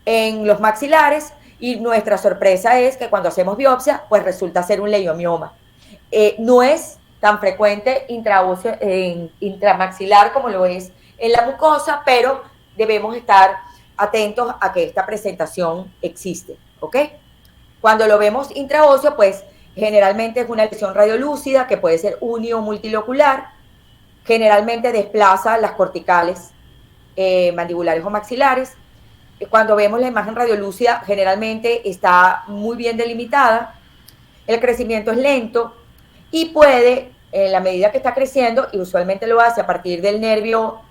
[SPEAKER 1] en los maxilares y nuestra sorpresa es que cuando hacemos biopsia, pues resulta ser un leiomioma. No es tan frecuente intramaxilar como lo es en la mucosa, pero debemos estar atentos a que esta presentación existe, ¿ok? Cuando lo vemos intraóseo, pues generalmente es una lesión radiolúcida que puede ser uni o multilocular, generalmente desplaza las corticales mandibulares o maxilares. Cuando vemos la imagen radiolúcida, generalmente está muy bien delimitada, el crecimiento es lento y puede, en la medida que está creciendo, y usualmente lo hace a partir del nervio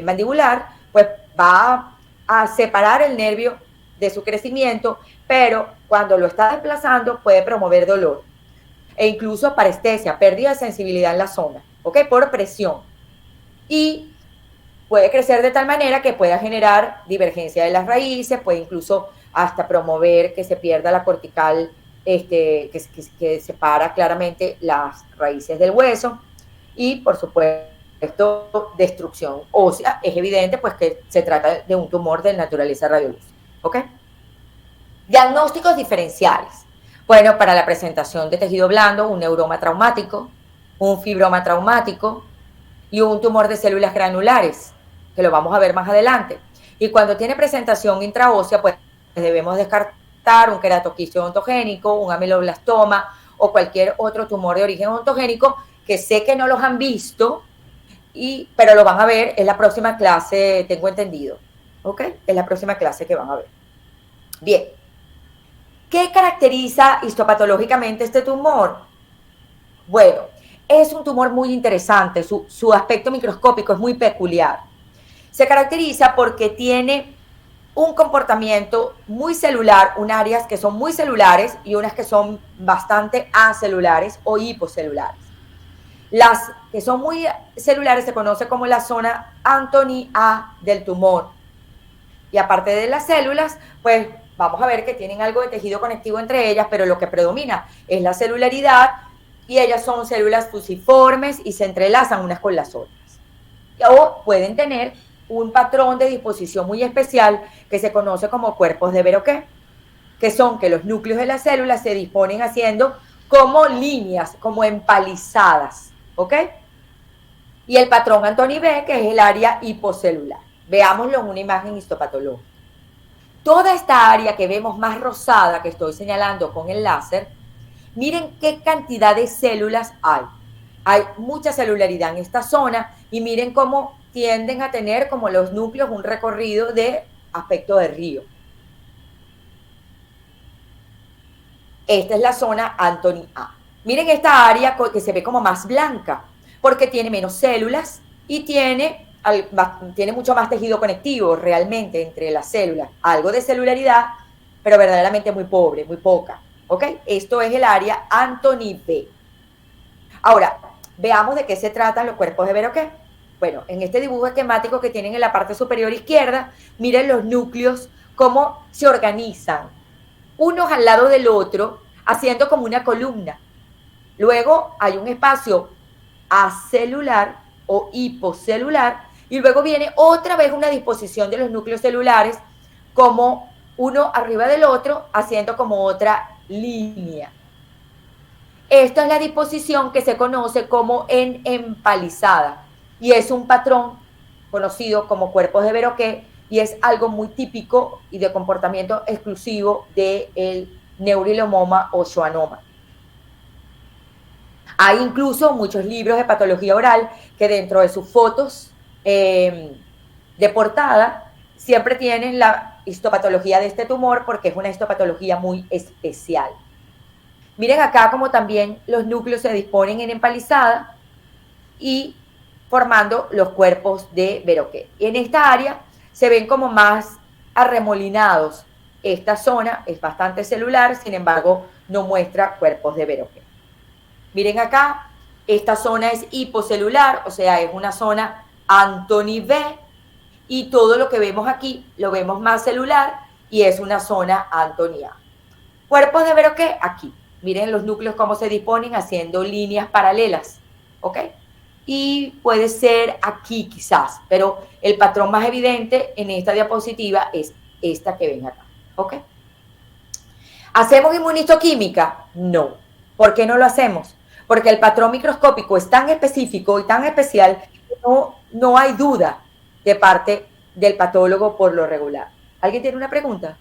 [SPEAKER 1] mandibular, pues va a separar el nervio de su crecimiento, pero cuando lo está desplazando puede promover dolor e incluso parestesia, pérdida de sensibilidad en la zona, ¿ok? Por presión. Y puede crecer de tal manera que pueda generar divergencia de las raíces, puede incluso hasta promover que se pierda la cortical, que separa claramente las raíces del hueso y, por supuesto, esto destrucción ósea, es evidente pues que se trata de un tumor de naturaleza radiolúcica. ¿Ok? Diagnósticos diferenciales. Bueno, para la presentación de tejido blando, un neuroma traumático, un fibroma traumático y un tumor de células granulares, que lo vamos a ver más adelante. Y cuando tiene presentación intraósea, pues debemos descartar un queratoquistio ontogénico, un ameloblastoma o cualquier otro tumor de origen ontogénico, que sé que no los han visto, pero lo van a ver en la próxima clase, tengo entendido. ¿Ok? Es la próxima clase que van a ver. Bien. ¿Qué caracteriza histopatológicamente este tumor? Bueno, es un tumor muy interesante, su aspecto microscópico es muy peculiar. Se caracteriza porque tiene un comportamiento muy celular, unas áreas que son muy celulares y unas que son bastante acelulares o hipocelulares. Las que son muy celulares se conoce como la zona Anthony A del tumor. Y aparte de las células, pues vamos a ver que tienen algo de tejido conectivo entre ellas, pero lo que predomina es la celularidad y ellas son células fusiformes y se entrelazan unas con las otras. O pueden tener un patrón de disposición muy especial que se conoce como cuerpos de Verroquet, que son que los núcleos de las células se disponen haciendo como líneas, como empalizadas, ¿ok? Y el patrón Anthony B, que es el área hipocelular. Veámoslo en una imagen histopatológica. Toda esta área que vemos más rosada, que estoy señalando con el láser, miren qué cantidad de células hay. Hay mucha celularidad en esta zona y miren cómo tienden a tener como los núcleos un recorrido de aspecto de río. Esta es la zona Anthony A. Miren esta área que se ve como más blanca, porque tiene menos células y tiene mucho más tejido conectivo realmente entre las células. Algo de celularidad, pero verdaderamente muy pobre, muy poca. ¿Ok? Esto es el área Anthony B. Ahora, veamos de qué se tratan los cuerpos de Verroquet. Bueno, en este dibujo esquemático que tienen en la parte superior izquierda, miren los núcleos, cómo se organizan, unos al lado del otro, haciendo como una columna. Luego hay un espacio acelular o hipocelular, y luego viene otra vez una disposición de los núcleos celulares, como uno arriba del otro, haciendo como otra línea. Esta es la disposición que se conoce como en empalizada, y es un patrón conocido como cuerpos de Verroquet, y es algo muy típico y de comportamiento exclusivo del neurilomoma o schwannoma. Hay incluso muchos libros de patología oral que dentro de sus fotos de portada siempre tienen la histopatología de este tumor, porque es una histopatología muy especial. Miren acá como también los núcleos se disponen en empalizada y formando los cuerpos de Verroquet. Y en esta área se ven como más arremolinados. Esta zona es bastante celular, sin embargo, no muestra cuerpos de Verroquet. Miren acá, esta zona es hipocelular, o sea, es una zona Anthony B, y todo lo que vemos aquí lo vemos más celular y es una zona Anthony A. Cuerpos de Verroquet aquí. Miren los núcleos cómo se disponen haciendo líneas paralelas, ¿ok? Y puede ser aquí quizás, pero el patrón más evidente en esta diapositiva es esta que ven acá, ¿ok? ¿Hacemos inmunistoquímica? No. ¿Por qué no lo hacemos? Porque el patrón microscópico es tan específico y tan especial que no hay duda de parte del patólogo por lo regular. ¿Alguien tiene una pregunta?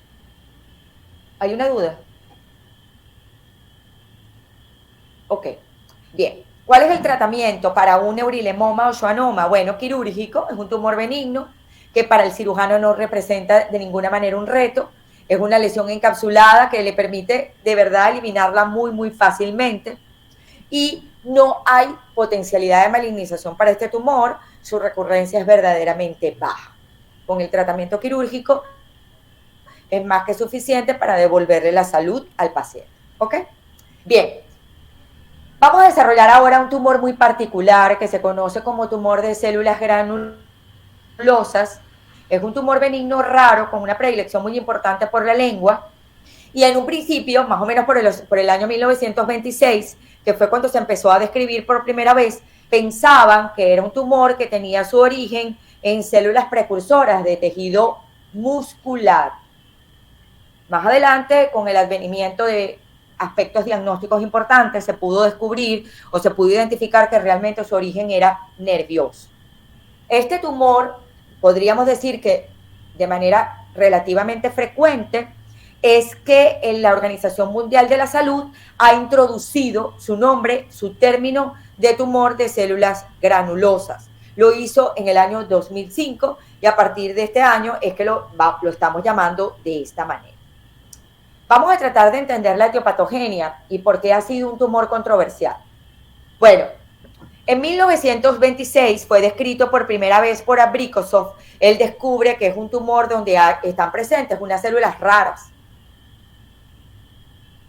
[SPEAKER 1] ¿Hay una duda? Ok, bien. ¿Cuál es el tratamiento para un neurilemoma o schwannoma? Bueno, quirúrgico, es un tumor benigno que para el cirujano no representa de ninguna manera un reto. Es una lesión encapsulada que le permite de verdad eliminarla muy, muy fácilmente. Y no hay potencialidad de malignización para este tumor. Su recurrencia es verdaderamente baja. Con el tratamiento quirúrgico es más que suficiente para devolverle la salud al paciente. ¿Ok? Bien. Vamos a desarrollar ahora un tumor muy particular que se conoce como tumor de células granulosas. Es un tumor benigno raro con una predilección muy importante por la lengua. Y en un principio, más o menos por el año 1926, que fue cuando se empezó a describir por primera vez, pensaban que era un tumor que tenía su origen en células precursoras de tejido muscular. Más adelante, con el advenimiento de aspectos diagnósticos importantes, se pudo descubrir o se pudo identificar que realmente su origen era nervioso. Este tumor, podríamos decir que de manera relativamente frecuente, es que en la Organización Mundial de la Salud ha introducido su nombre, su término de tumor de células granulosas. Lo hizo en el año 2005 y a partir de este año es que lo estamos llamando de esta manera. Vamos a tratar de entender la etiopatogenia y por qué ha sido un tumor controversial. Bueno, en 1926 fue descrito por primera vez por Abrikosov. Él descubre que es un tumor donde están presentes unas células raras.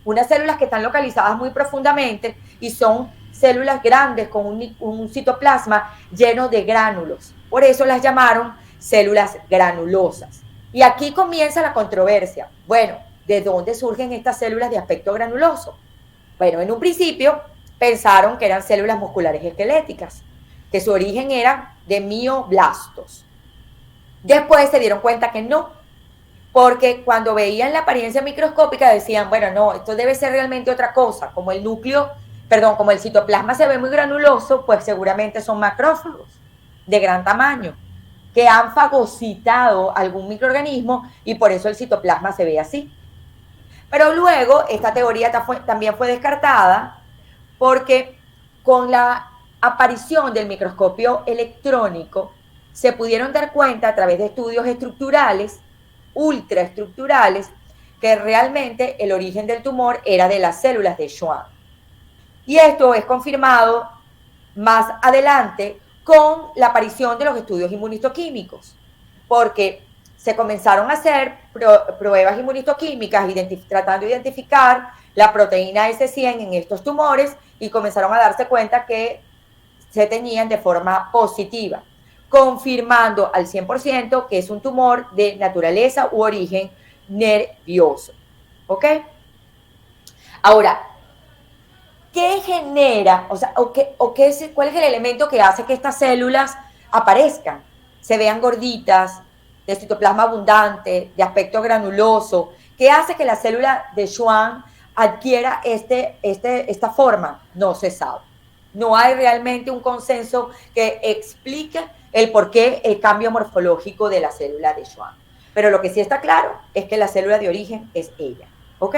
[SPEAKER 1] Unas células que están localizadas muy profundamente y son células grandes con un citoplasma lleno de gránulos. Por eso las llamaron células granulosas. Y aquí comienza la controversia. Bueno, ¿de dónde surgen estas células de aspecto granuloso? Bueno, en un principio pensaron que eran células musculares esqueléticas, que su origen era de mioblastos. Después se dieron cuenta que no, porque cuando veían la apariencia microscópica decían, bueno, no, esto debe ser realmente otra cosa, como como el citoplasma se ve muy granuloso, pues seguramente son macrófagos de gran tamaño, que han fagocitado algún microorganismo y por eso el citoplasma se ve así. Pero luego esta teoría también fue descartada porque con la aparición del microscopio electrónico se pudieron dar cuenta a través de estudios estructurales, ultraestructurales, que realmente el origen del tumor era de las células de Schwann. Y esto es confirmado más adelante con la aparición de los estudios inmunistoquímicos, porque se comenzaron a hacer pruebas inmunistoquímicas tratando de identificar la proteína S100 en estos tumores y comenzaron a darse cuenta que se teñían de forma positiva, confirmando al 100% que es un tumor de naturaleza u origen nervioso. ¿Ok? Ahora, ¿qué genera? ¿Cuál es el elemento que hace que estas células aparezcan? Se vean gorditas, de citoplasma abundante, de aspecto granuloso. ¿Qué hace que la célula de Schwann adquiera esta forma? No se sabe. No hay realmente un consenso que explique el porqué el cambio morfológico de la célula de Schwann. Pero lo que sí está claro es que la célula de origen es ella. ¿Ok?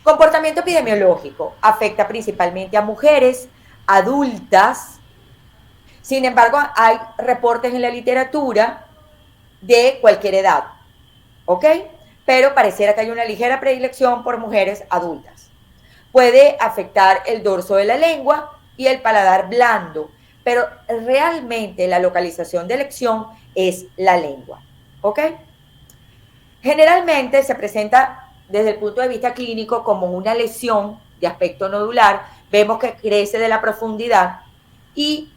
[SPEAKER 1] Comportamiento epidemiológico. Afecta principalmente a mujeres adultas. Sin embargo, hay reportes en la literatura de cualquier edad. ¿Ok? Pero pareciera que hay una ligera predilección por mujeres adultas. Puede afectar el dorso de la lengua y el paladar blando, pero realmente la localización de elección es la lengua. ¿Ok? Generalmente se presenta desde el punto de vista clínico como una lesión de aspecto nodular. Vemos que crece de la profundidad y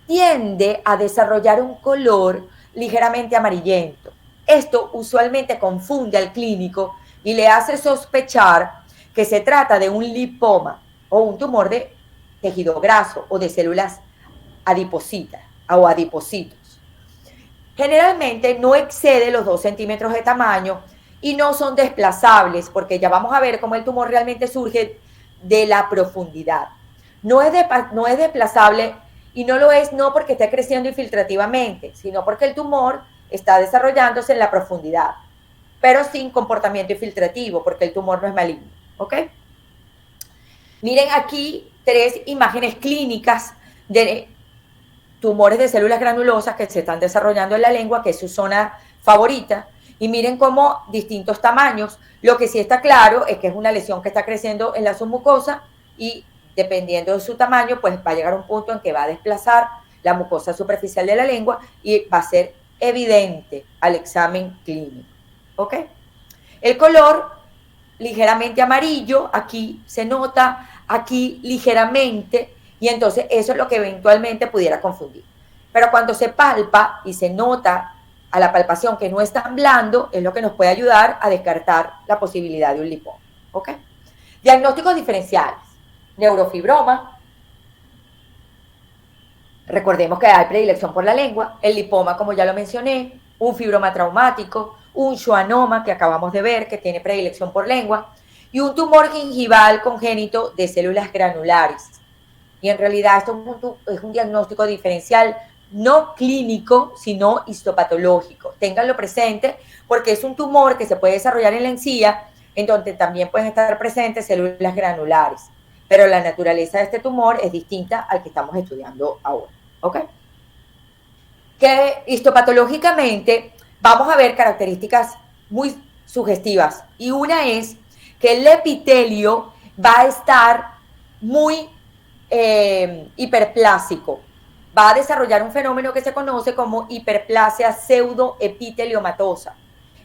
[SPEAKER 1] tiende a desarrollar un color ligeramente amarillento. Esto usualmente confunde al clínico y le hace sospechar que se trata de un lipoma o un tumor de tejido graso o de células adipositas o adipocitos. Generalmente no excede los 2 centímetros de tamaño y no son desplazables porque ya vamos a ver cómo el tumor realmente surge de la profundidad. No es desplazable y no lo es no porque esté creciendo infiltrativamente, sino porque el tumor está desarrollándose en la profundidad, pero sin comportamiento infiltrativo porque el tumor no es maligno. ¿Ok? Miren aquí 3 imágenes clínicas de tumores de células granulosas que se están desarrollando en la lengua, que es su zona favorita, y miren cómo distintos tamaños. Lo que sí está claro es que es una lesión que está creciendo en la submucosa y dependiendo de su tamaño, pues va a llegar a un punto en que va a desplazar la mucosa superficial de la lengua y va a ser evidente al examen clínico. ¿Ok? El color ligeramente amarillo, aquí se nota, aquí ligeramente, y entonces eso es lo que eventualmente pudiera confundir. Pero cuando se palpa y se nota a la palpación que no es tan blando, es lo que nos puede ayudar a descartar la posibilidad de un lipoma. ¿Ok? Diagnósticos diferenciales. Neurofibroma, Recordemos que hay predilección por la lengua, el lipoma, como ya lo mencioné, un fibroma traumático, un schwannoma que acabamos de ver que tiene predilección por lengua y un tumor gingival congénito de células granulares. Y en realidad esto es un diagnóstico diferencial no clínico, sino histopatológico. Ténganlo presente porque es un tumor que se puede desarrollar en la encía, en donde también pueden estar presentes células granulares. Pero la naturaleza de este tumor es distinta al que estamos estudiando ahora. ¿Ok? Que histopatológicamente vamos a ver características muy sugestivas. Y una es que el epitelio va a estar muy hiperplásico. Va a desarrollar un fenómeno que se conoce como hiperplasia pseudoepiteliomatosa.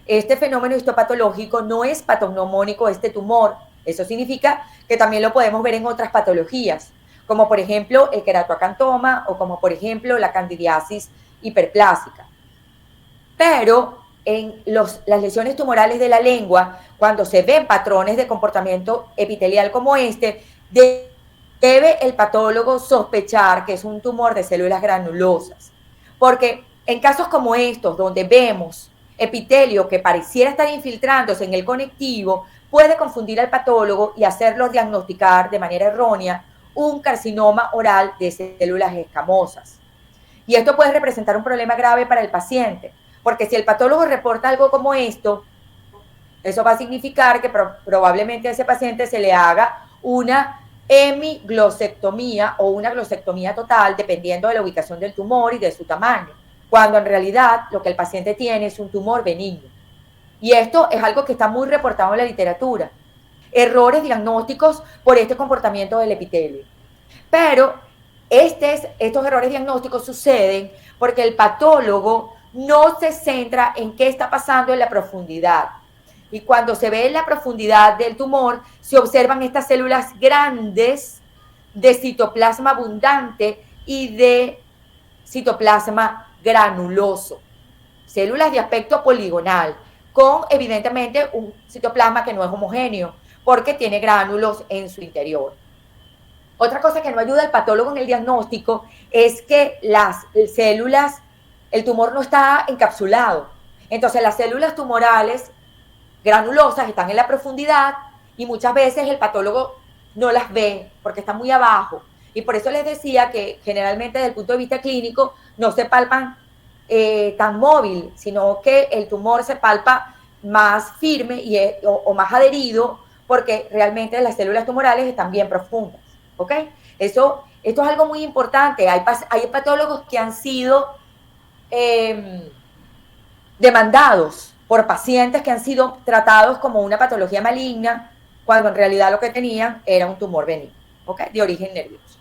[SPEAKER 1] Este fenómeno histopatológico no es patognomónico este tumor. Eso significa que también lo podemos ver en otras patologías, como por ejemplo el queratoacantoma o como por ejemplo la candidiasis hiperplásica. Pero en las lesiones tumorales de la lengua, cuando se ven patrones de comportamiento epitelial como este, debe el patólogo sospechar que es un tumor de células granulosas. Porque en casos como estos, donde vemos epitelio que pareciera estar infiltrándose en el conectivo, puede confundir al patólogo y hacerlo diagnosticar de manera errónea un carcinoma oral de células escamosas. Y esto puede representar un problema grave para el paciente, porque si el patólogo reporta algo como esto, eso va a significar que probablemente a ese paciente se le haga una hemiglosectomía o una glosectomía total, dependiendo de la ubicación del tumor y de su tamaño, cuando en realidad lo que el paciente tiene es un tumor benigno. Y esto es algo que está muy reportado en la literatura. Errores diagnósticos por este comportamiento del epitelio. Pero estos errores diagnósticos suceden porque el patólogo no se centra en qué está pasando en la profundidad. Y cuando se ve en la profundidad del tumor, se observan estas células grandes de citoplasma abundante y de citoplasma granuloso. Células de aspecto poligonal, con evidentemente un citoplasma que no es homogéneo, porque tiene gránulos en su interior. Otra cosa que no ayuda al patólogo en el diagnóstico es que las células, el tumor no está encapsulado. Entonces las células tumorales granulosas están en la profundidad y muchas veces el patólogo no las ve porque están muy abajo. Y por eso les decía que generalmente desde el punto de vista clínico no se palpan tan móvil, sino que el tumor se palpa más firme o más adherido porque realmente las células tumorales están bien profundas. ¿Ok? Esto es algo muy importante. Hay patólogos que han sido demandados por pacientes que han sido tratados como una patología maligna, cuando en realidad lo que tenían era un tumor benigno, ¿ok? De origen nervioso.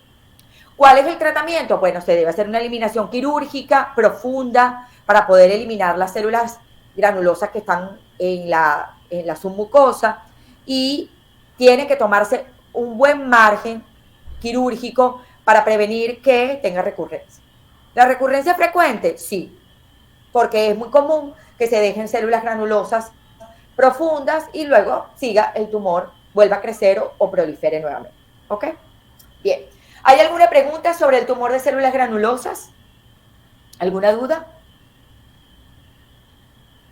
[SPEAKER 1] ¿Cuál es el tratamiento? Bueno, se debe hacer una eliminación quirúrgica profunda para poder eliminar las células granulosas que están en la submucosa y tiene que tomarse un buen margen quirúrgico para prevenir que tenga recurrencia. ¿La recurrencia es frecuente? Sí, porque es muy común que se dejen células granulosas profundas y luego siga el tumor, vuelva a crecer o prolifere nuevamente. ¿Ok? Bien. ¿Hay alguna pregunta sobre el tumor de células granulosas? ¿Alguna duda?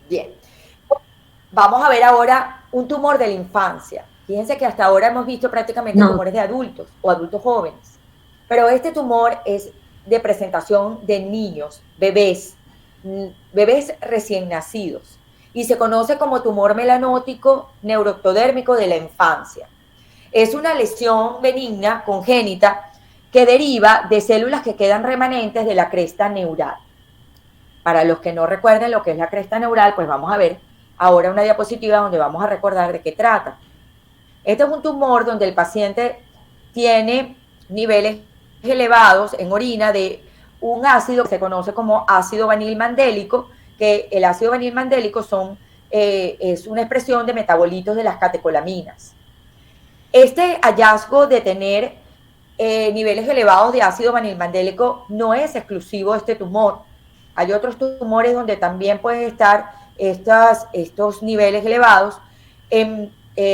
[SPEAKER 1] Bien. Vamos a ver ahora un tumor de la infancia. Fíjense que hasta ahora hemos visto prácticamente tumores de adultos o adultos jóvenes. Pero este tumor es de presentación de niños, bebés recién nacidos. Y se conoce como tumor melanótico neuroectodérmico de la infancia. Es una lesión benigna congénita que deriva de células que quedan remanentes de la cresta neural. Para los que no recuerden lo que es la cresta neural, pues vamos a ver ahora una diapositiva donde vamos a recordar de qué trata. Este es un tumor donde el paciente tiene niveles elevados en orina de un ácido que se conoce como ácido vanilmandélico, que el ácido vanilmandélico es una expresión de metabolitos de las catecolaminas. Este hallazgo de tener niveles elevados de ácido vanilmandélico no es exclusivo de este tumor. Hay otros tumores donde también pueden estar estos niveles elevados en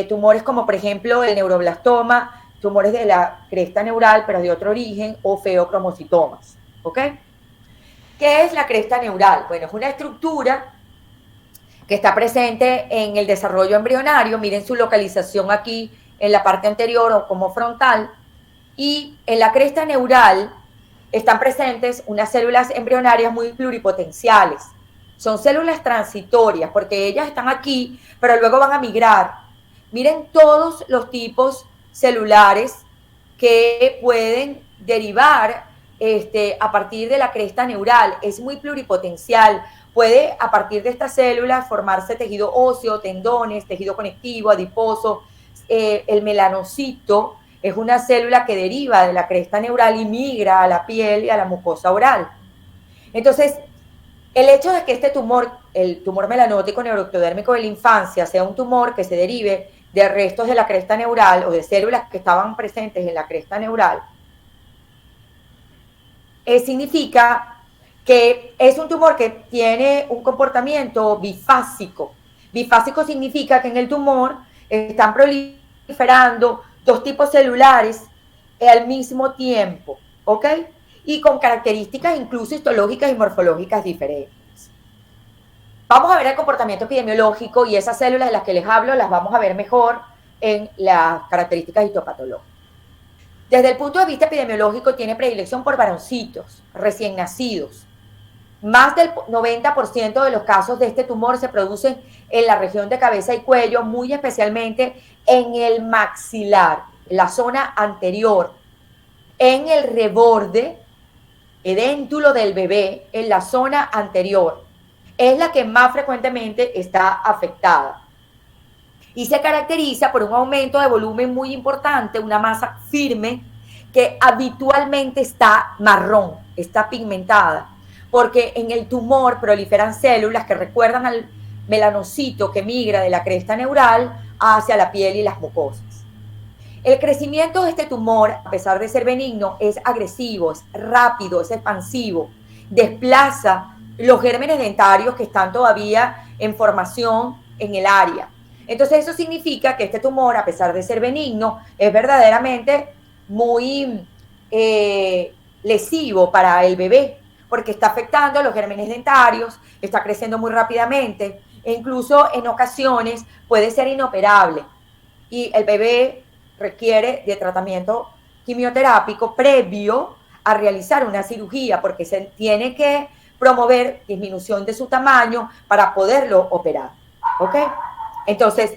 [SPEAKER 1] tumores como por ejemplo el neuroblastoma, tumores de la cresta neural pero de otro origen o feocromocitomas. ¿ok? ¿Qué es la cresta neural? Bueno, es una estructura que está presente en el desarrollo embrionario. Miren su localización aquí en la parte anterior o como frontal. Y en la cresta neural están presentes unas células embrionarias muy pluripotenciales. Son células transitorias porque ellas están aquí, pero luego van a migrar. Miren todos los tipos celulares que pueden derivar a partir de la cresta neural. Es muy pluripotencial. Puede, a partir de estas células, formarse tejido óseo, tendones, tejido conectivo, adiposo. El melanocito es una célula que deriva de la cresta neural y migra a la piel y a la mucosa oral. Entonces, el hecho de que este tumor, el tumor melanótico neuroectodérmico de la infancia, sea un tumor que se derive de restos de la cresta neural o de células que estaban presentes en la cresta neural, significa que es un tumor que tiene un comportamiento bifásico. Bifásico significa que en el tumor están proliferando dos tipos celulares al mismo tiempo, ¿ok? Y con características incluso histológicas y morfológicas diferentes. Vamos a ver el comportamiento epidemiológico y esas células de las que les hablo las vamos a ver mejor en las características histopatológicas. Desde el punto de vista epidemiológico tiene predilección por varoncitos recién nacidos. Más del 90% de los casos de este tumor se producen en la región de cabeza y cuello, muy especialmente en el maxilar, la zona anterior, en el reborde edéntulo del bebé, en la zona anterior. Es la que más frecuentemente está afectada. Y se caracteriza por un aumento de volumen muy importante, una masa firme que habitualmente está marrón, está pigmentada, porque en el tumor proliferan células que recuerdan al melanocito que migra de la cresta neural hacia la piel y las mucosas. El crecimiento de este tumor, a pesar de ser benigno, es agresivo, es rápido, es expansivo, desplaza los gérmenes dentarios que están todavía en formación en el área. Entonces eso significa que este tumor, a pesar de ser benigno, es verdaderamente muy lesivo para el bebé, porque está afectando los gérmenes dentarios, está creciendo muy rápidamente e incluso en ocasiones puede ser inoperable. Y el bebé requiere de tratamiento quimioterápico previo a realizar una cirugía porque se tiene que promover disminución de su tamaño para poderlo operar. ¿Ok? Entonces,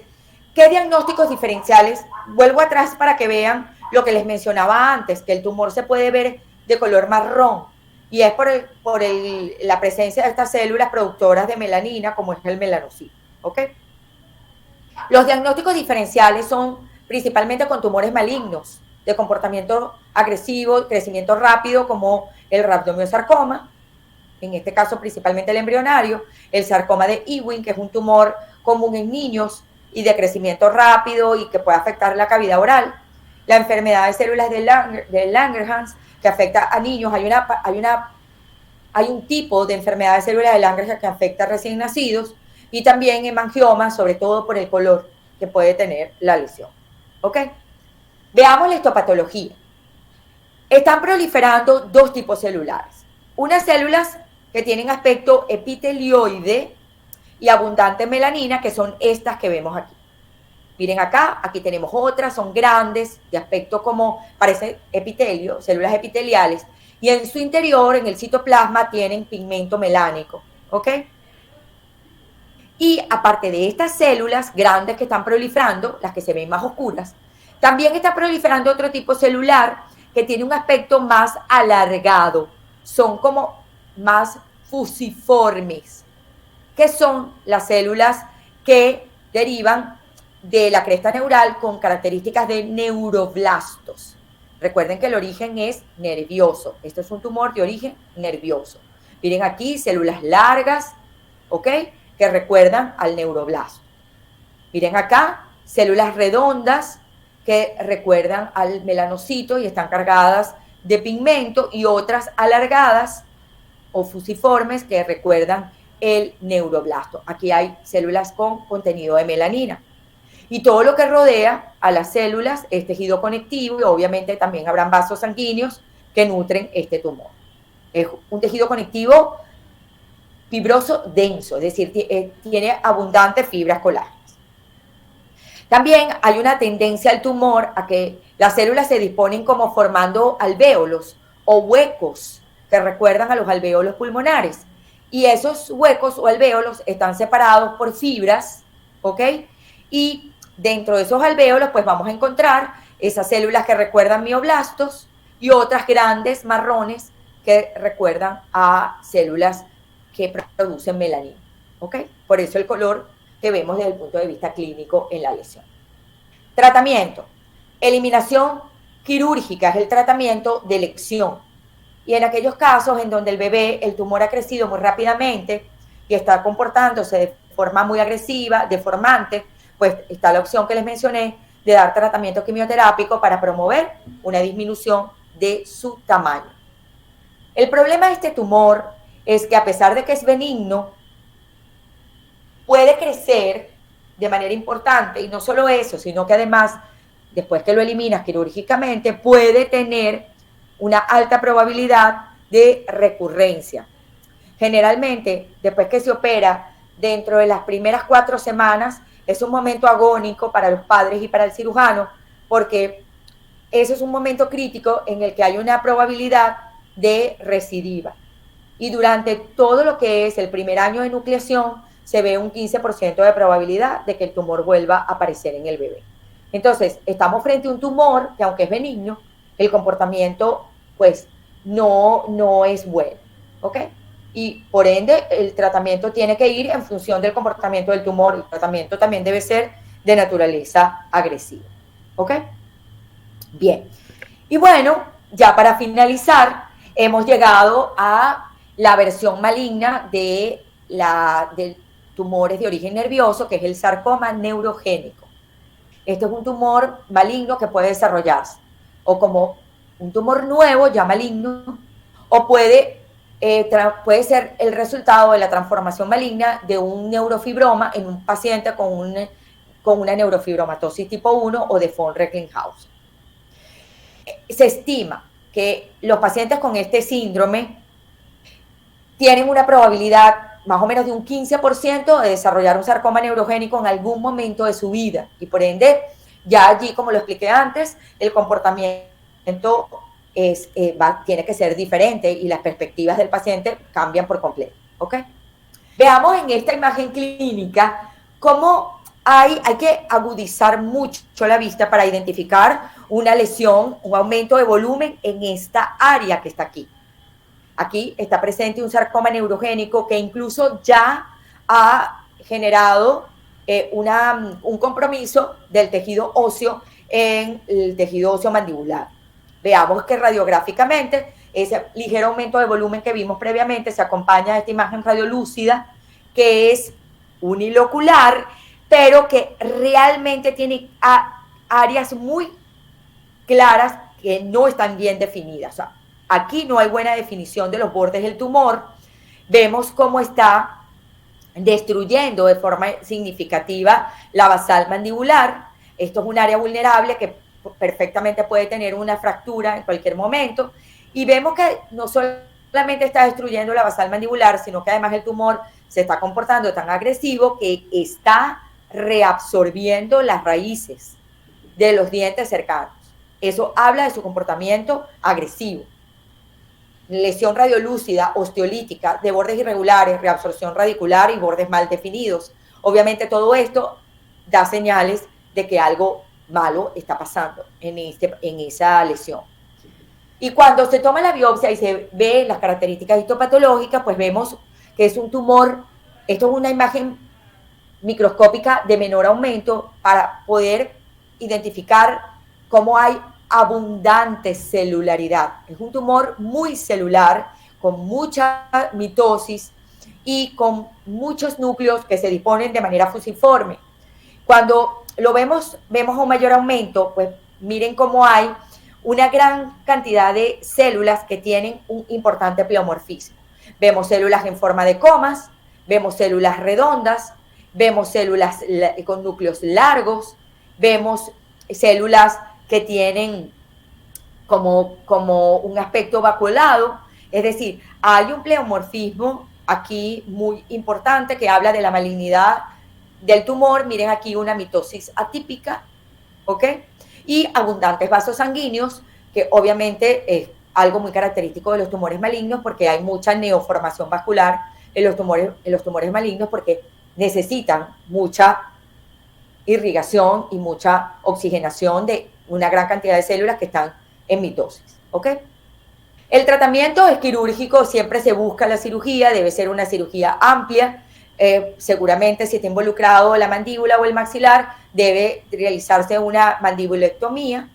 [SPEAKER 1] ¿qué diagnósticos diferenciales? Vuelvo atrás para que vean lo que les mencionaba antes, que el tumor se puede ver de color marrón y es por la presencia de estas células productoras de melanina, como es el melanocito. ¿Ok? Los diagnósticos diferenciales son principalmente con tumores malignos, de comportamiento agresivo, crecimiento rápido, como el rhabdomyosarcoma, en este caso principalmente el embrionario, el sarcoma de Ewing, que es un tumor común en niños y de crecimiento rápido y que puede afectar la cavidad oral, la enfermedad de células de Langerhans, que afecta a niños. Hay un tipo de enfermedad de células de Langerhans que afecta a recién nacidos, y también hemangiomas, sobre todo por el color que puede tener la lesión. ¿Ok? Veamos la histopatología. Están proliferando dos tipos celulares. Unas células que tienen aspecto epitelioide y abundante melanina, que son estas que vemos aquí. Miren acá, aquí tenemos otras, son grandes, de aspecto como parece epitelio, células epiteliales, y en su interior, en el citoplasma, tienen pigmento melánico. ¿Ok? Y aparte de estas células grandes que están proliferando, las que se ven más oscuras, también está proliferando otro tipo celular que tiene un aspecto más alargado. Son como más fusiformes, que son las células que derivan de la cresta neural con características de neuroblastos. Recuerden que el origen es nervioso. Esto es un tumor de origen nervioso. Miren aquí, células largas, ¿ok?, que recuerdan al neuroblasto. Miren acá, células redondas que recuerdan al melanocito y están cargadas de pigmento, y otras alargadas o fusiformes que recuerdan el neuroblasto. Aquí hay células con contenido de melanina. Y todo lo que rodea a las células es tejido conectivo, y obviamente también habrán vasos sanguíneos que nutren este tumor. Es un tejido conectivo fibroso denso, es decir, tiene abundantes fibras colágenas. También hay una tendencia al tumor a que las células se disponen como formando alvéolos o huecos que recuerdan a los alvéolos pulmonares. Y esos huecos o alvéolos están separados por fibras, ¿ok? Y dentro de esos alvéolos, pues vamos a encontrar esas células que recuerdan mioblastos y otras grandes marrones que recuerdan a células que producen melanina, ¿ok? Por eso el color que vemos desde el punto de vista clínico en la lesión. Tratamiento. Eliminación quirúrgica es el tratamiento de elección. Y en aquellos casos en donde el bebé, el tumor ha crecido muy rápidamente y está comportándose de forma muy agresiva, deformante, pues está la opción que les mencioné de dar tratamiento quimioterápico para promover una disminución de su tamaño. El problema de este tumor es que a pesar de que es benigno, puede crecer de manera importante, y no solo eso, sino que además, después que lo eliminas quirúrgicamente, puede tener una alta probabilidad de recurrencia. Generalmente, después que se opera, dentro de las primeras 4 semanas, es un momento agónico para los padres y para el cirujano, porque eso es un momento crítico en el que hay una probabilidad de recidiva. Y durante todo lo que es el primer año de nucleación, se ve un 15% de probabilidad de que el tumor vuelva a aparecer en el bebé. Entonces, estamos frente a un tumor que, aunque es benigno, el comportamiento, pues, no es bueno, ¿ok? Y, por ende, el tratamiento tiene que ir en función del comportamiento del tumor. El tratamiento también debe ser de naturaleza agresiva, ¿ok? Bien. Y bueno, ya para finalizar, hemos llegado a la versión maligna de tumores de origen nervioso, que es el sarcoma neurogénico. Este es un tumor maligno que puede desarrollarse o como un tumor nuevo ya maligno, o puede ser el resultado de la transformación maligna de un neurofibroma en un paciente con una neurofibromatosis tipo 1 o de von Recklinghausen. Se estima que los pacientes con este síndrome tienen una probabilidad más o menos de un 15% de desarrollar un sarcoma neurogénico en algún momento de su vida. Y por ende, ya allí, como lo expliqué antes, el comportamiento tiene que ser diferente y las perspectivas del paciente cambian por completo, ¿ok? Veamos en esta imagen clínica cómo hay que agudizar mucho la vista para identificar una lesión, un aumento de volumen en esta área que está aquí. Aquí está presente un sarcoma neurogénico que incluso ya ha generado un compromiso del tejido óseo en el tejido óseo mandibular. Veamos que radiográficamente ese ligero aumento de volumen que vimos previamente se acompaña de esta imagen radiolúcida que es unilocular, pero que realmente tiene áreas muy claras que no están bien definidas. O sea, aquí no hay buena definición de los bordes del tumor. Vemos cómo está destruyendo de forma significativa la basal mandibular. Esto es un área vulnerable que perfectamente puede tener una fractura en cualquier momento. Y vemos que no solamente está destruyendo la basal mandibular, sino que además el tumor se está comportando tan agresivo que está reabsorbiendo las raíces de los dientes cercanos. Eso habla de su comportamiento agresivo. Lesión radiolúcida, osteolítica, de bordes irregulares, reabsorción radicular y bordes mal definidos. Obviamente todo da señales de que algo malo está pasando en esa lesión. Y cuando se toma la biopsia y se ve las características histopatológicas, pues vemos que es un tumor. Esto es una imagen microscópica de menor aumento para poder identificar cómo hay abundante celularidad. Es un tumor muy celular, con mucha mitosis y con muchos núcleos que se disponen de manera fusiforme. Cuando lo vemos un mayor aumento, pues miren cómo hay una gran cantidad de células que tienen un importante pleomorfismo. Vemos células en forma de comas, vemos células redondas, vemos células con núcleos largos, vemos células que tienen como un aspecto vacuolado Es decir, hay un pleomorfismo aquí muy importante que habla de la malignidad del tumor. Miren aquí una mitosis atípica, ¿ok? Y abundantes vasos sanguíneos, que obviamente es algo muy característico de los tumores malignos, porque hay mucha neoformación vascular en los tumores malignos, porque necesitan mucha irrigación y mucha oxigenación de una gran cantidad de células que están en mitosis, ¿ok? El tratamiento es quirúrgico, siempre se busca la cirugía, debe ser una cirugía amplia, seguramente si está involucrado la mandíbula o el maxilar, debe realizarse una mandibulectomía,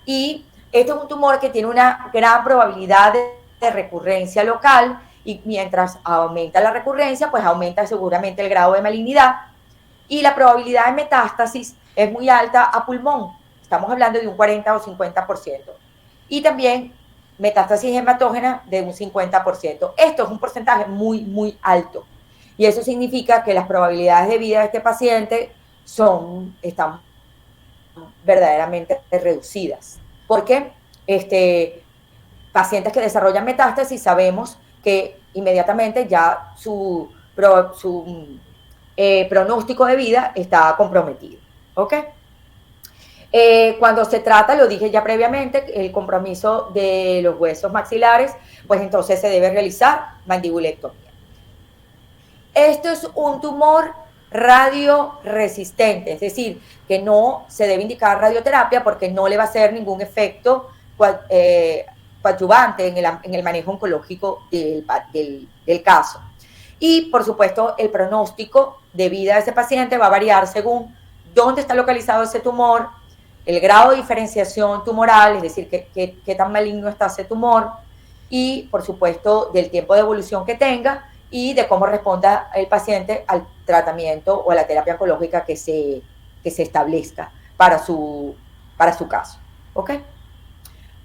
[SPEAKER 1] y esto es un tumor que tiene una gran probabilidad de recurrencia local, y mientras aumenta la recurrencia, pues aumenta seguramente el grado de malignidad, y la probabilidad de metástasis es muy alta a pulmón, estamos hablando de un 40 o 50%, y también metástasis hematógena de un 50%. Esto es un porcentaje muy, muy alto, y eso significa que las probabilidades de vida de este paciente están verdaderamente reducidas, porque pacientes que desarrollan metástasis sabemos que inmediatamente ya su pronóstico de vida está comprometido, ¿ok? Cuando se trata, lo dije ya previamente, el compromiso de los huesos maxilares, pues entonces se debe realizar mandibulectomía. Esto es un tumor radioresistente, es decir, que no se debe indicar radioterapia porque no le va a hacer ningún efecto coadyuvante en el manejo oncológico del caso. Y, por supuesto, el pronóstico de vida de ese paciente va a variar según dónde está localizado ese tumor, el grado de diferenciación tumoral, es decir, qué tan maligno está ese tumor, y, por supuesto, del tiempo de evolución que tenga y de cómo responda el paciente al tratamiento o a la terapia oncológica que se establezca para su caso. ¿Ok?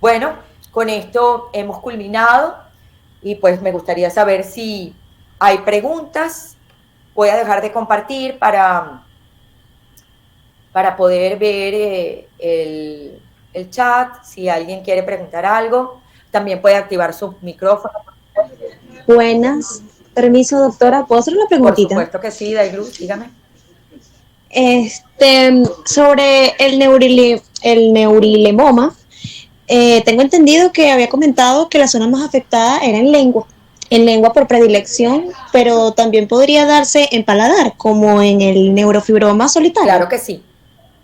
[SPEAKER 1] Bueno, con esto hemos culminado y pues me gustaría saber si hay preguntas. Voy a dejar de compartir para poder ver el chat. Si alguien quiere preguntar algo, también puede activar su micrófono.
[SPEAKER 7] Buenas. Permiso, doctora, ¿puedo hacer una preguntita?
[SPEAKER 1] Por supuesto que sí, Dailuz, dígame.
[SPEAKER 7] Sobre el neurilemoma, tengo entendido que había comentado que la zona más afectada era en lengua por predilección, pero también podría darse en paladar, como en el neurofibroma solitario.
[SPEAKER 1] Claro que sí.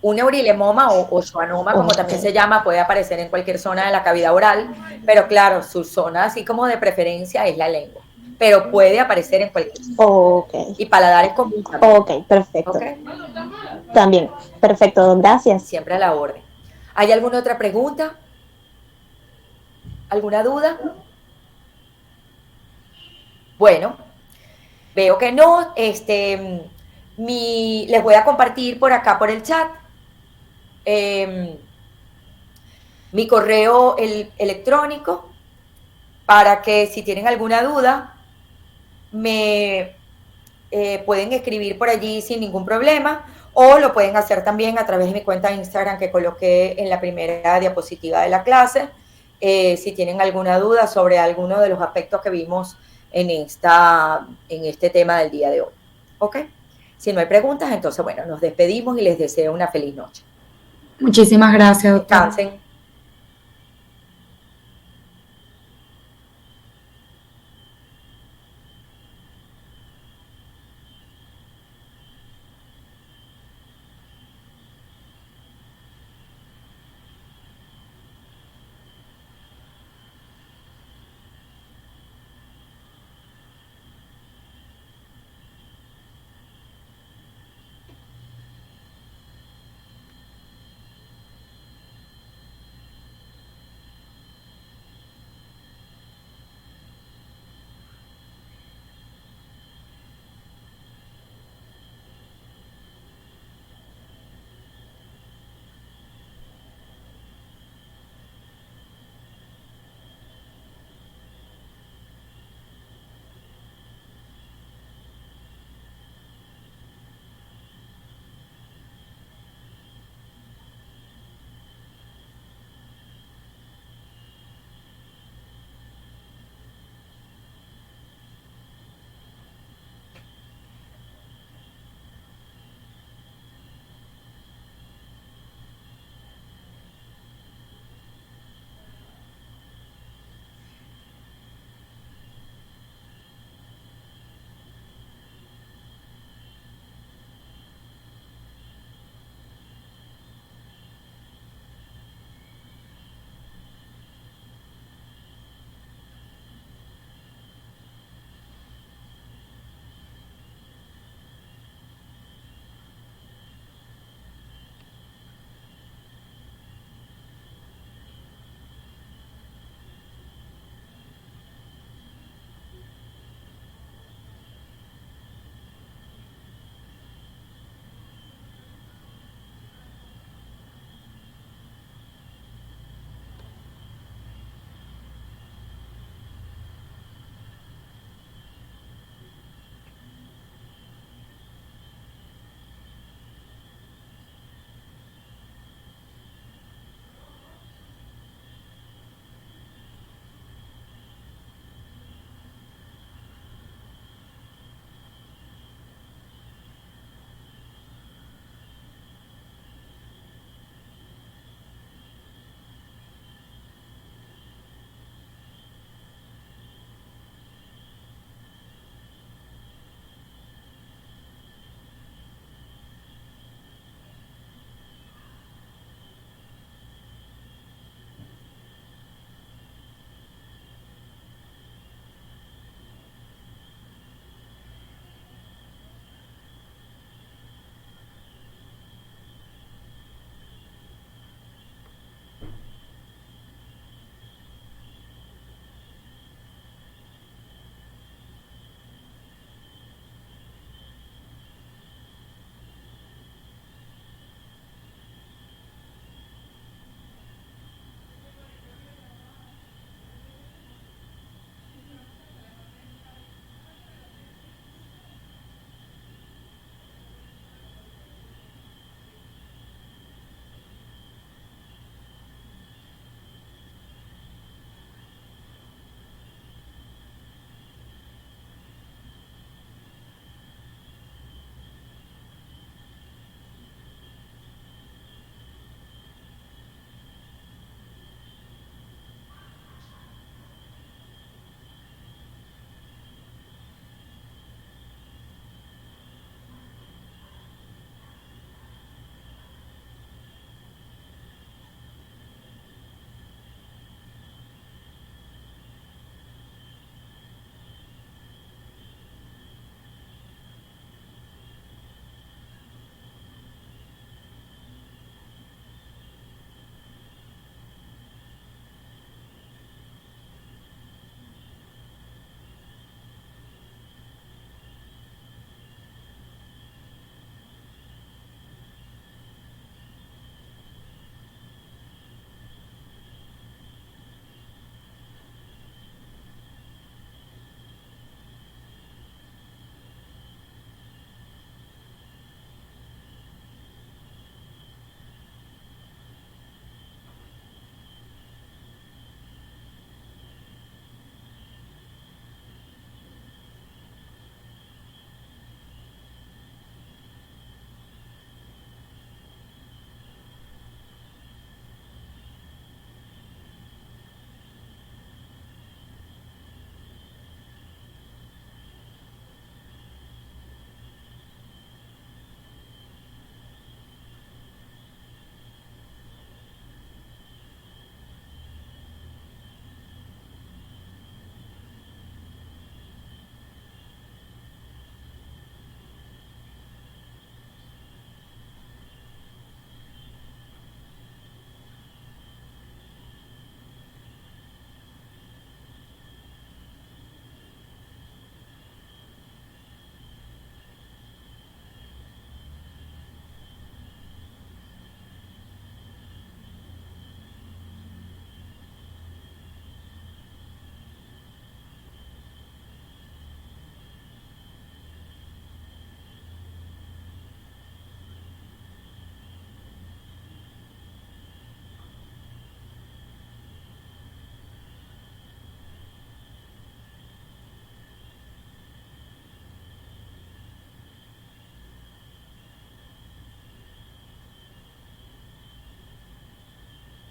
[SPEAKER 1] Un neurilemoma o schwannoma, como también se llama, puede aparecer en cualquier zona de la cavidad oral, pero claro, su zona así como de preferencia es la lengua, pero puede aparecer en cualquier zona.
[SPEAKER 7] Okay.
[SPEAKER 1] Y paladar es común también.
[SPEAKER 7] Ok, perfecto.
[SPEAKER 1] ¿Okay?
[SPEAKER 7] También, perfecto, gracias.
[SPEAKER 1] Siempre a la orden. ¿Hay alguna otra pregunta? ¿Alguna duda? Bueno, veo que no. Les voy a compartir por acá por el chat mi correo electrónico para que si tienen alguna duda me pueden escribir por allí sin ningún problema, o lo pueden hacer también a través de mi cuenta de Instagram que coloqué en la primera diapositiva de la clase, si tienen alguna duda sobre alguno de los aspectos que vimos en este tema del día de hoy. ¿Ok? Si no hay preguntas, entonces, bueno, nos despedimos y les deseo una feliz noche.
[SPEAKER 4] Muchísimas gracias, doctora.
[SPEAKER 1] Descansen.